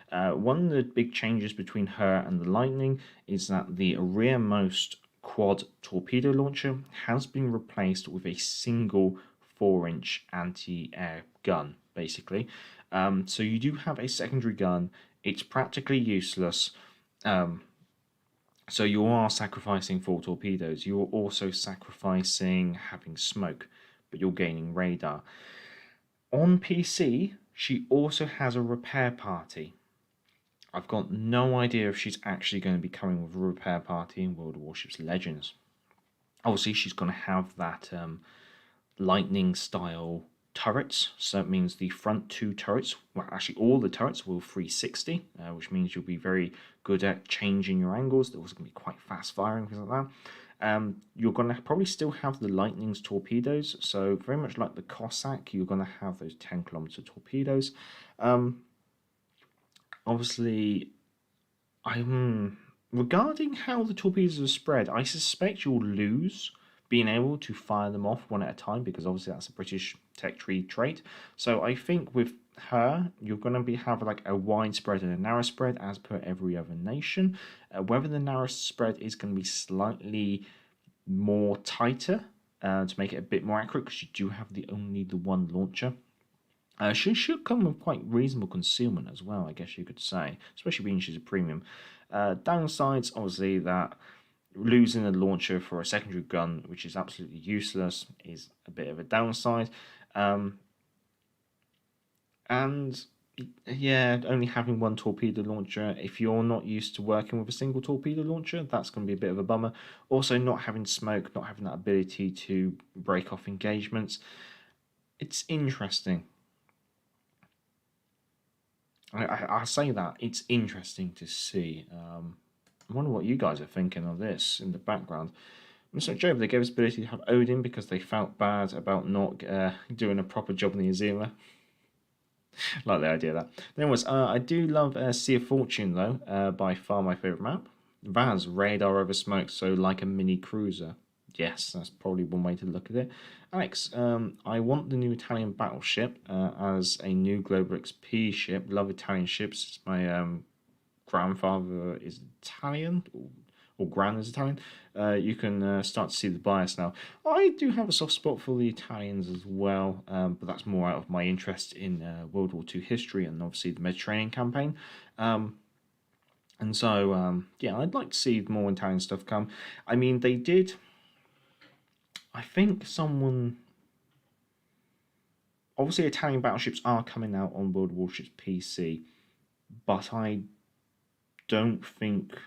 One of the big changes between her and the Lightning is that the rearmost quad torpedo launcher has been replaced with a single 4-inch anti-air gun, basically. So you do have a secondary gun. It's practically useless. So you are sacrificing 4 torpedoes. You're also sacrificing having smoke, but you're gaining radar. On PC, she also has a repair party. I've got no idea if she's actually going to be coming with a repair party in World of Warships Legends. Obviously, she's going to have that lightning style turrets, so it means the front 2 turrets, well actually all the turrets will 360, which means you'll be very good at changing your angles. They're also going to be quite fast firing, things like that. You're going to probably still have the Lightning's torpedoes, so very much like the Cossack, you're going to have those 10-kilometer torpedoes. Obviously, regarding how the torpedoes are spread, I suspect you'll lose being able to fire them off one at a time, because obviously that's a British tech tree trait. So I think with her, you're going to have like a wide spread and a narrow spread as per every other nation. Whether the narrow spread is going to be slightly more tighter to make it a bit more accurate, because you do have only the one launcher. She should come with quite reasonable concealment as well, I guess you could say, especially being she's a premium. Downsides, obviously, that losing a launcher for a secondary gun, which is absolutely useless, is a bit of a downside. And yeah, only having one torpedo launcher, if you're not used to working with a single torpedo launcher, that's going to be a bit of a bummer. Also, not having smoke, not having that ability to break off engagements. It's interesting. I say that, it's interesting to see. I wonder what you guys are thinking of this in the background. So Job, they gave us ability to have Odin because they felt bad about not doing a proper job in the Azima. Like the idea of that. Then was I do love Sea of Fortune though, by far my favourite map. Vaz, radar over smoke, so like a mini cruiser. Yes, that's probably one way to look at it. Alex, I want the new Italian battleship as a new Global XP ship. Love Italian ships. My grandfather is Italian, or gran is Italian. You can start to see the bias now. I do have a soft spot for the Italians as well, but that's more out of my interest in World War II history and obviously the Mediterranean campaign. And so, yeah, I'd like to see more Italian stuff come. I mean, they did. I think someone. Obviously, Italian battleships are coming out on World Warships PC, but I don't think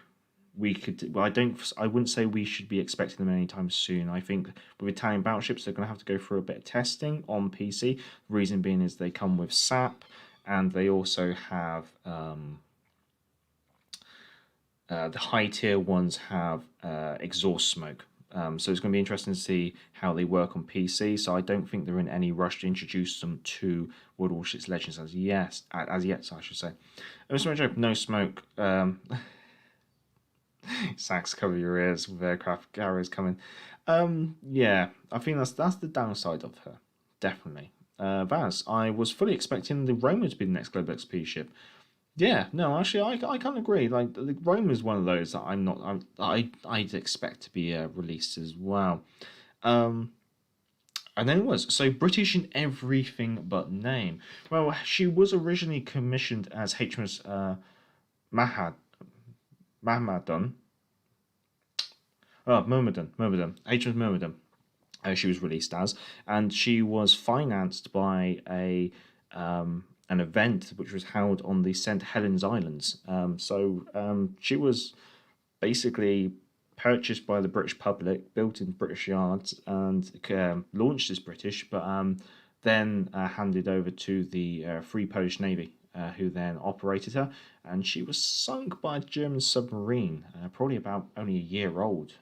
we could. Well, I wouldn't say we should be expecting them anytime soon. I think with Italian battleships, they're going to have to go through a bit of testing on PC. The reason being is they come with SAP, and they also have the high tier ones have exhaust smoke. So it's going to be interesting to see how they work on PC. So I don't think they're in any rush to introduce them to World Warships Legends as yet. So I should say. No smoke. Sax, cover your ears with aircraft carriers coming. Yeah, I think that's the downside of her, definitely. Vaz, I was fully expecting the Roma to be the next Global XP ship. Yeah, no, actually, I can't agree. Like the Rome is one of those that I'd expect to be released as well. And then it was so British in everything but name. Well, she was originally commissioned as HMS Mahad Mahmadan. Myrmidon, HMS Myrmidon. She was released as, and she was financed by an event which was held on the St. Helens Islands. She was basically purchased by the British public, built in British yards, and launched as British, but then handed over to the Free Polish Navy, who then operated her, and she was sunk by a German submarine, probably about only a year old.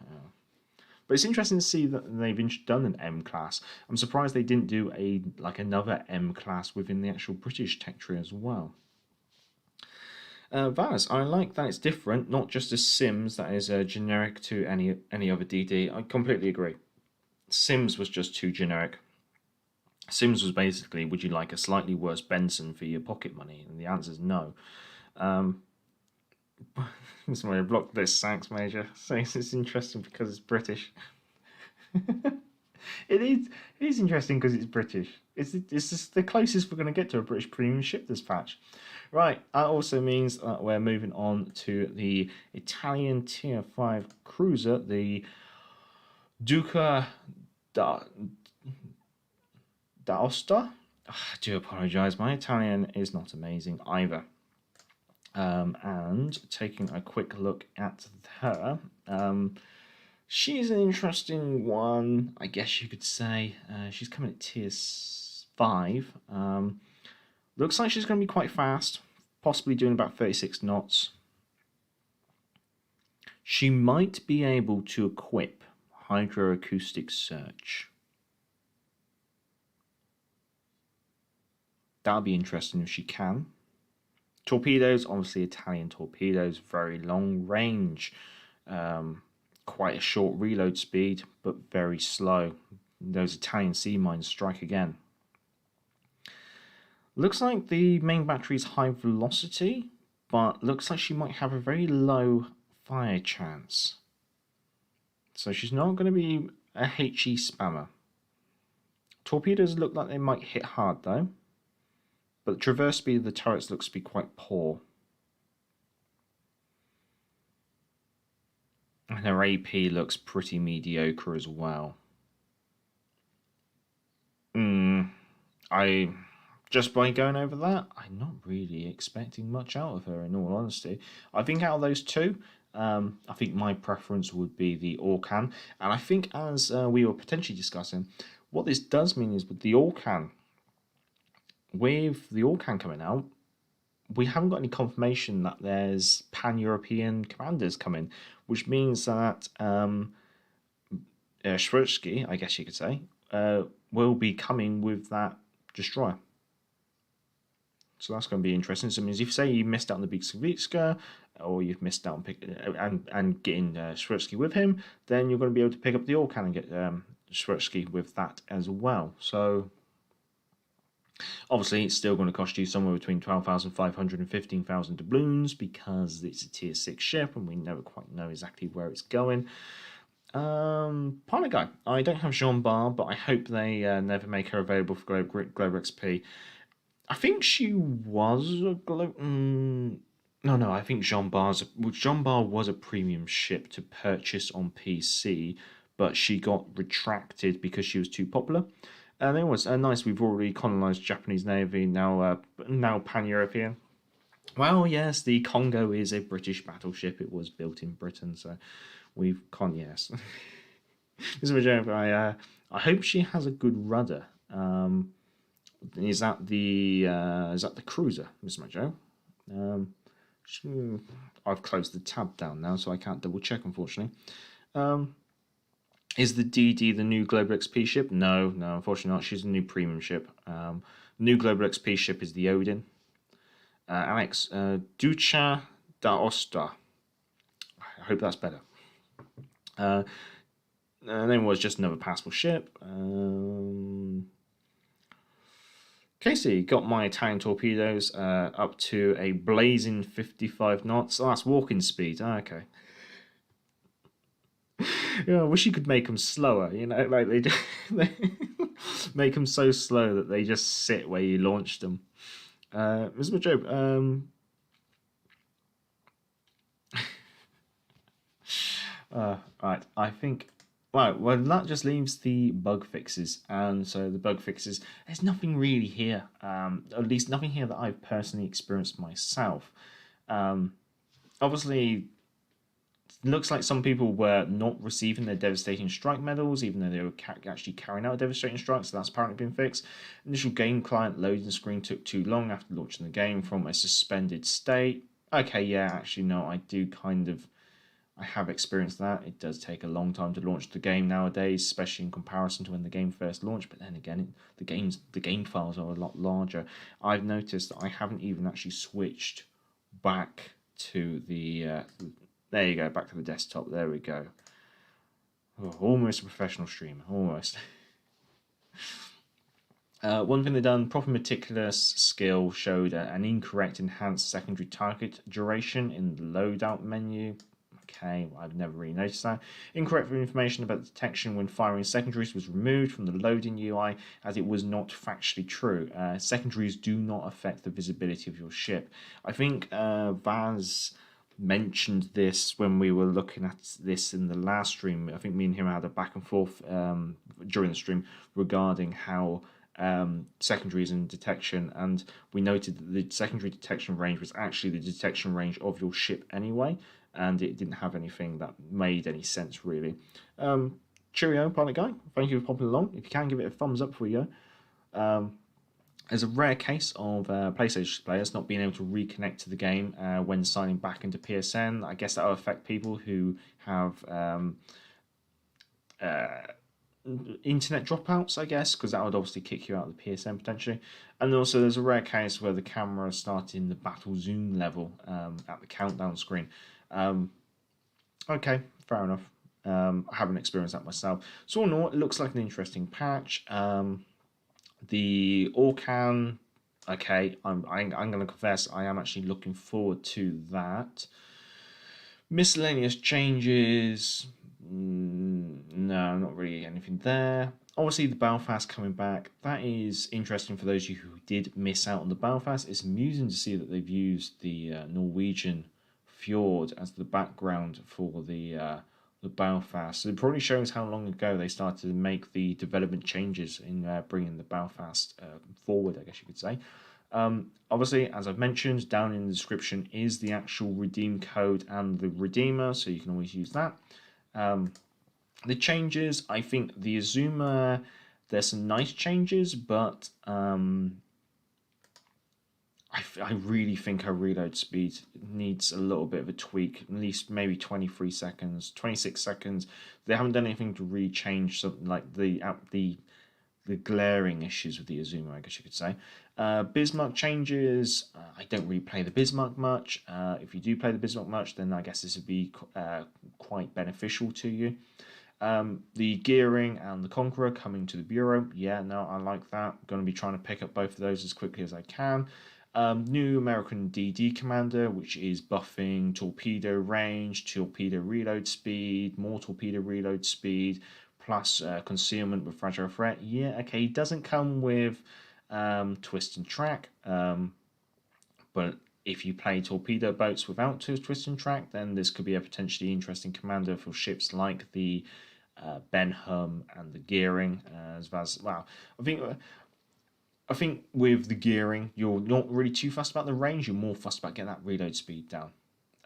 But it's interesting to see that they've done an M class. I'm surprised they didn't do another M class within the actual British tech tree as well. Vaz, I like that it's different, not just a Sims that is generic to any other DD. I completely agree. Sims was just too generic. Sims was basically, would you like a slightly worse Benson for your pocket money? And the answer is no. Somebody blocked this Sax Major. Says it's interesting because it's British. It is interesting because it's British. It's just the closest we're going to get to a British premium ship this patch. Right, that also means that we're moving on to the Italian Tier 5 cruiser, the Dukeduster. I do apologise, my Italian is not amazing either. And taking a quick look at her, she's an interesting one, I guess you could say. She's coming at tier 5. Looks like she's going to be quite fast, possibly doing about 36 knots. She might be able to equip hydroacoustic search. That'll be interesting if she can. Torpedoes, obviously Italian torpedoes, very long range, quite a short reload speed, but very slow. Those Italian sea mines strike again. Looks like the main battery is high velocity, but looks like she might have a very low fire chance. So she's not going to be a HE spammer. Torpedoes look like they might hit hard though, but the traverse speed of the turrets looks to be quite poor. And her AP looks pretty mediocre as well. Just by going over that, I'm not really expecting much out of her, in all honesty. I think out of those two, I think my preference would be the Orcan. And I think, as we were potentially discussing, what this does mean is with the Orcan coming out, we haven't got any confirmation that there's pan-European commanders coming, which means that Schwersky, I guess you could say, will be coming with that destroyer. So that's going to be interesting. So it means if you say you missed out on the Big Savitska, or you've missed out on getting Schwersky with him, then you're going to be able to pick up the Orcan and get Schwersky with that as well. So obviously it's still going to cost you somewhere between 12,500 and 15,000 doubloons because it's a tier 6 ship and we never quite know exactly where it's going. Pilot guy. I don't have Jean Bar, but I hope they never make her available for Global XP. I think she was a No, I think Jean Bar was a premium ship to purchase on PC, but she got retracted because she was too popular. And it was nice. We've already colonized Japanese Navy, now pan-European. Well, yes, the Congo is a British battleship. It was built in Britain, so we've yes. This is a joke. I hope she has a good rudder. Is that the cruiser, Mr. Mojo? I've closed the tab down now, so I can't double check, unfortunately. Is the DD the new Global XP ship? No, unfortunately not. She's a new premium ship. New Global XP ship is the Odin. Alex, Dukeduster. I hope that's better. And then was just another passable ship. Casey got my Italian torpedoes up to a blazing 55 knots. Oh, that's walking speed. Oh, okay. I wish you could make them slower. Like they do, they make them so slow that they just sit where you launched them. Mr. Job, right, I think. Right, well, that just leaves the bug fixes. And so the bug fixes, there's nothing really here. At least nothing here that I've personally experienced myself. Obviously, it looks like some people were not receiving their devastating strike medals, even though they were actually carrying out a devastating strike, so that's apparently been fixed. Initial game client loading screen took too long after launching the game from a suspended state. Okay, yeah, actually, no, I have experienced that. It does take a long time to launch the game nowadays, especially in comparison to when the game first launched. But then again, the game files are a lot larger. I've noticed that I haven't even actually switched back to the. There you go, back to the desktop. There we go. Oh, almost a professional streamer, almost. One thing they've done, proper meticulous skill showed an incorrect enhanced secondary target duration in the loadout menu. Okay, well, I've never really noticed that. Incorrect information about detection when firing secondaries was removed from the loading UI as it was not factually true. Secondaries do not affect the visibility of your ship. I think Vaz mentioned this when we were looking at this in the last stream. I think me and him had a back and forth during the stream regarding how secondaries and detection, and we noted that the secondary detection range was actually the detection range of your ship anyway, and it didn't have anything that made any sense really. Cheerio, Planet Guy. Thank you for popping along. If you can, give it a thumbs up before you go. There's a rare case of PlayStation players not being able to reconnect to the game when signing back into PSN. I guess that will affect people who have internet dropouts, I guess, because that would obviously kick you out of the PSN potentially. And also there's a rare case where the camera started in the battle zoom level at the countdown screen. Okay, fair enough. I haven't experienced that myself. So all in all, it looks like an interesting patch. The Orcan Okay, I'm going to confess I am actually looking forward to that. Miscellaneous changes. No, not really anything there. Obviously, the Belfast coming back. That is interesting for those of you who did miss out on the Belfast. It's amusing to see that they've used the Norwegian fjord as the background for the Belfast. So it probably shows how long ago they started to make the development changes in bringing the Belfast forward, I guess you could say. Obviously, as I've mentioned, down in the description is the actual redeem code and the redeemer, so you can always use that. The changes, I think the Azuma, there's some nice changes, but I really think her reload speed needs a little bit of a tweak, at least maybe 23 seconds, 26 seconds. They haven't done anything to really change something like the glaring issues with the Azuma, I guess you could say. Bismarck changes. I don't really play the Bismarck much. If you do play the Bismarck much, then I guess this would be quite beneficial to you. The Gearing and the Conqueror coming to the Bureau. Yeah, no, I like that. I'm going to be trying to pick up both of those as quickly as I can. New American DD Commander, which is buffing torpedo range, torpedo reload speed, more torpedo reload speed, plus concealment with fragile threat. Yeah, okay, it doesn't come with twist and track, but if you play torpedo boats without twist and track, then this could be a potentially interesting commander for ships like the Benham and the Gearing, as well as, well, I think with the Gearing, you're not really too fussed about the range. You're more fussed about getting that reload speed down.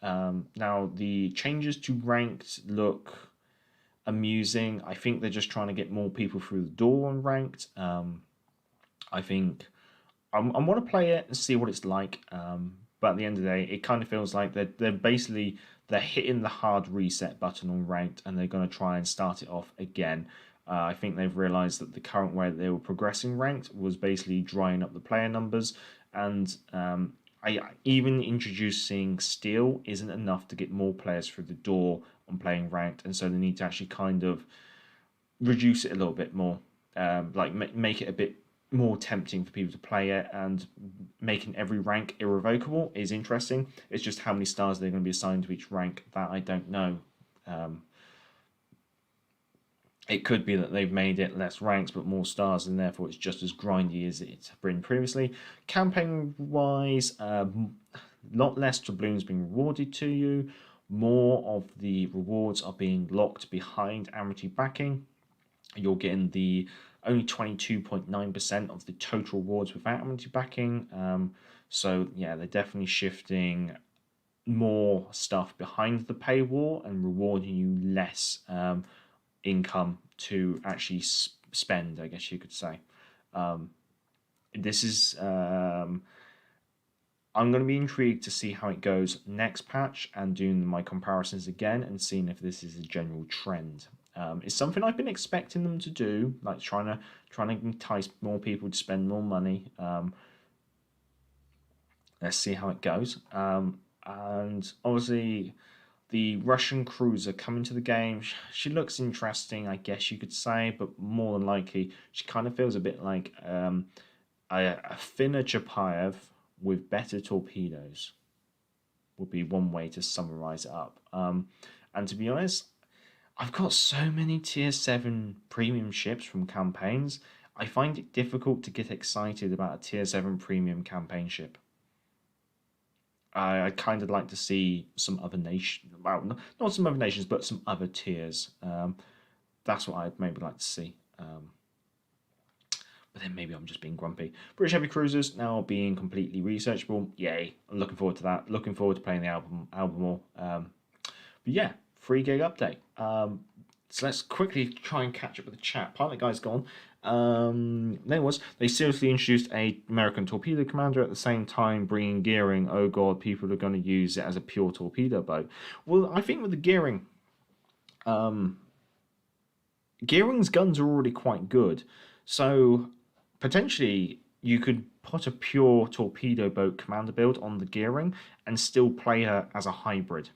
Now, the changes to ranked look amusing. I think they're just trying to get more people through the door on ranked. I think I want to play it and see what it's like. But at the end of the day, it kind of feels like they're hitting the hard reset button on ranked, and they're going to try and start it off again. I think they've realised that the current way that they were progressing ranked was basically drying up the player numbers, and even introducing steel isn't enough to get more players through the door on playing ranked, and so they need to actually kind of reduce it a little bit more, make it a bit more tempting for people to play it, and making every rank irrevocable is interesting. It's just how many stars they're going to be assigned to each rank that I don't know. It could be that they've made it less ranks but more stars, and therefore it's just as grindy as it's been previously. Campaign wise, a lot less doubloons being rewarded to you. More of the rewards are being locked behind amity backing. You're getting the only 22.9% of the total rewards without amity backing. So yeah, they're definitely shifting more stuff behind the paywall and rewarding you less income to actually spend, I guess you could say. This is I'm going to be intrigued to see how it goes next patch and doing my comparisons again and seeing if this is a general trend. It's something I've been expecting them to do, like trying to entice more people to spend more money. Let's see how it goes. And obviously, the Russian cruiser coming to the game. She looks interesting, I guess you could say, but more than likely, she kind of feels a bit like a thinner Chapayev with better torpedoes would be one way to summarize it up. And to be honest, I've got so many tier 7 premium ships from campaigns, I find it difficult to get excited about a tier 7 premium campaign ship. I kind of like to see some other nation, well, not some other nations, but some other tiers. That's what I'd maybe like to see. But then maybe I'm just being grumpy. British Heavy Cruisers now being completely researchable. Yay! I'm looking forward to that. Looking forward to playing the album more. But yeah, 3 gig update. So let's quickly try and catch up with the chat. Pilot guy's gone. There was. They seriously introduced a American torpedo commander at the same time bringing Gearing. Oh god, people are going to use it as a pure torpedo boat. Well, I think with the Gearing, Gearing's guns are already quite good. So potentially you could put a pure torpedo boat commander build on the Gearing and still play her as a hybrid.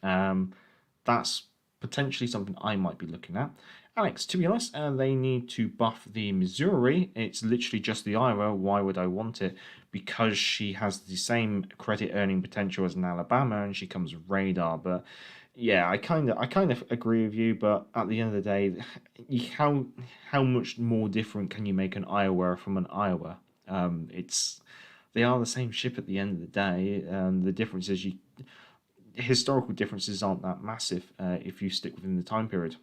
That's potentially something I might be looking at. Alex, to be honest, they need to buff the Missouri. It's literally just the Iowa. Why would I want it? Because she has the same credit earning potential as an Alabama, and she comes with radar. But yeah, I kind of agree with you. But at the end of the day, how much more different can you make an Iowa from an Iowa? It's they are the same ship at the end of the day. The difference is historical differences aren't that massive if you stick within the time period.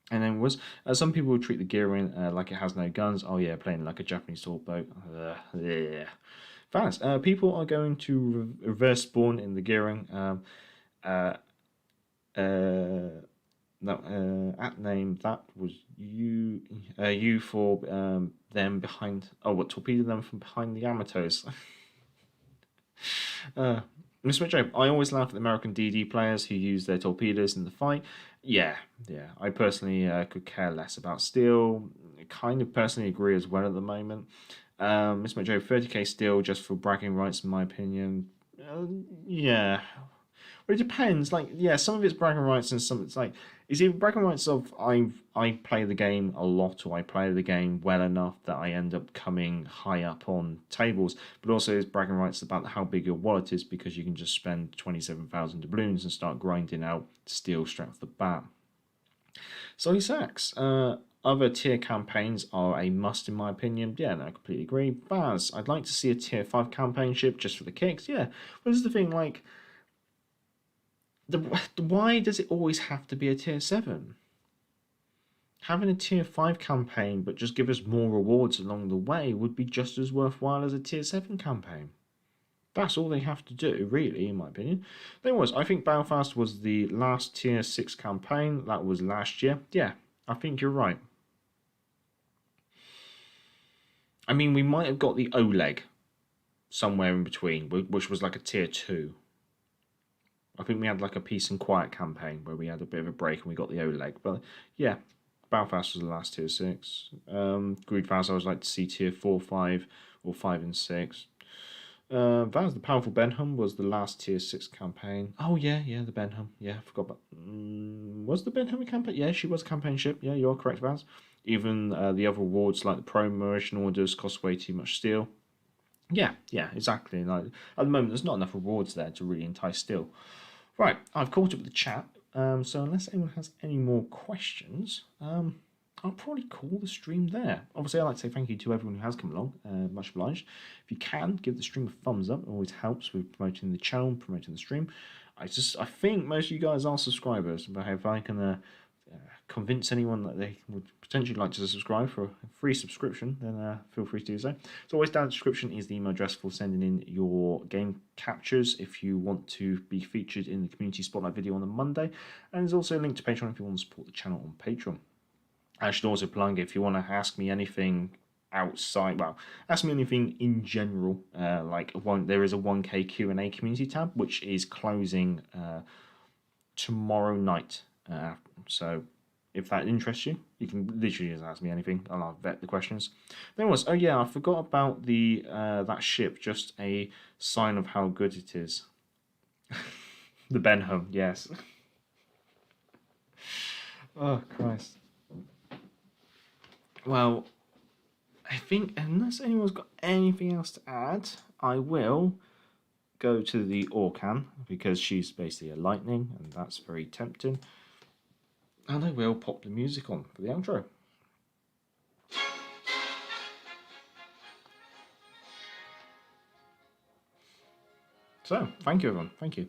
And then some people will treat the gearing like it has no guns. Oh yeah, playing like a Japanese assault boat. Yeah. Fans, people are going to reverse spawn in the gearing. Uh, no, at name that was you. You for them behind. Oh, what torpedo them from behind the Yamatos. Uh, Mr. Joe, I always laugh at the American DD players who use their torpedoes in the fight. Yeah, yeah. I personally could care less about steel. Kind of personally agree as well at the moment. Mr. Joe, 30k steel just for bragging rights, in my opinion. Yeah, but it depends. Like, yeah, some of it's bragging rights, and some it's like is either bragging rights of I play the game a lot, or I play the game well enough that I end up coming high up on tables. But also, it's bragging rights about how big your wallet is because you can just spend 27,000 doubloons and start grinding out steel straight off the bat. So Sachs, other tier campaigns are a must in my opinion. Yeah, no, I completely agree. Baz, I'd like to see a tier 5 campaign ship just for the kicks. Yeah, but this is the thing, like why does it always have to be a tier 7? Having a tier 5 campaign but just give us more rewards along the way would be just as worthwhile as a tier 7 campaign. That's all they have to do, really, in my opinion. I think Belfast was the last tier 6 campaign. That was last year. Yeah, I think you're right. I mean, we might have got the Oleg somewhere in between, which was like a tier 2. I think we had like a peace and quiet campaign where we had a bit of a break and we got the Oleg. But yeah, Belfast was the last tier 6. Greedfast, I would like to see tier 4, 5, or 5 and 6. That was the Powerful Benham, was the last tier 6 campaign. Oh, yeah, the Benham. Yeah, I forgot about. Was the Benham a campaign? Yeah, she was a campaign ship. Yeah, you're correct, Vaz. Even the other awards like the promotion orders cost way too much steel. Yeah, exactly. Like, at the moment, there's not enough rewards there to really entice steel. Right, I've caught up with the chat, so unless anyone has any more questions, I'll probably call the stream there. Obviously, I'd like to say thank you to everyone who has come along, much obliged. If you can, give the stream a thumbs up, it always helps with promoting the channel, promoting the stream. I think most of you guys are subscribers, but if I can convince anyone that they would potentially like to subscribe for a free subscription, then feel free to do so. So always down in the description is the email address for sending in your game captures if you want to be featured in the community spotlight video on a Monday. And there's also a link to Patreon if you want to support the channel on Patreon. I should also plug if you want to ask me anything outside, well, ask me anything in general, there is a 1K Q&A community tab which is closing tomorrow night. So if that interests you, you can literally just ask me anything and I'll vet the questions. Oh yeah, I forgot about the that ship, just a sign of how good it is. The Benham, yes. Oh Christ. Well, I think unless anyone's got anything else to add, I will go to the Orcan because she's basically a lightning and that's very tempting. And I will pop the music on for the outro. So, thank you everyone. Thank you.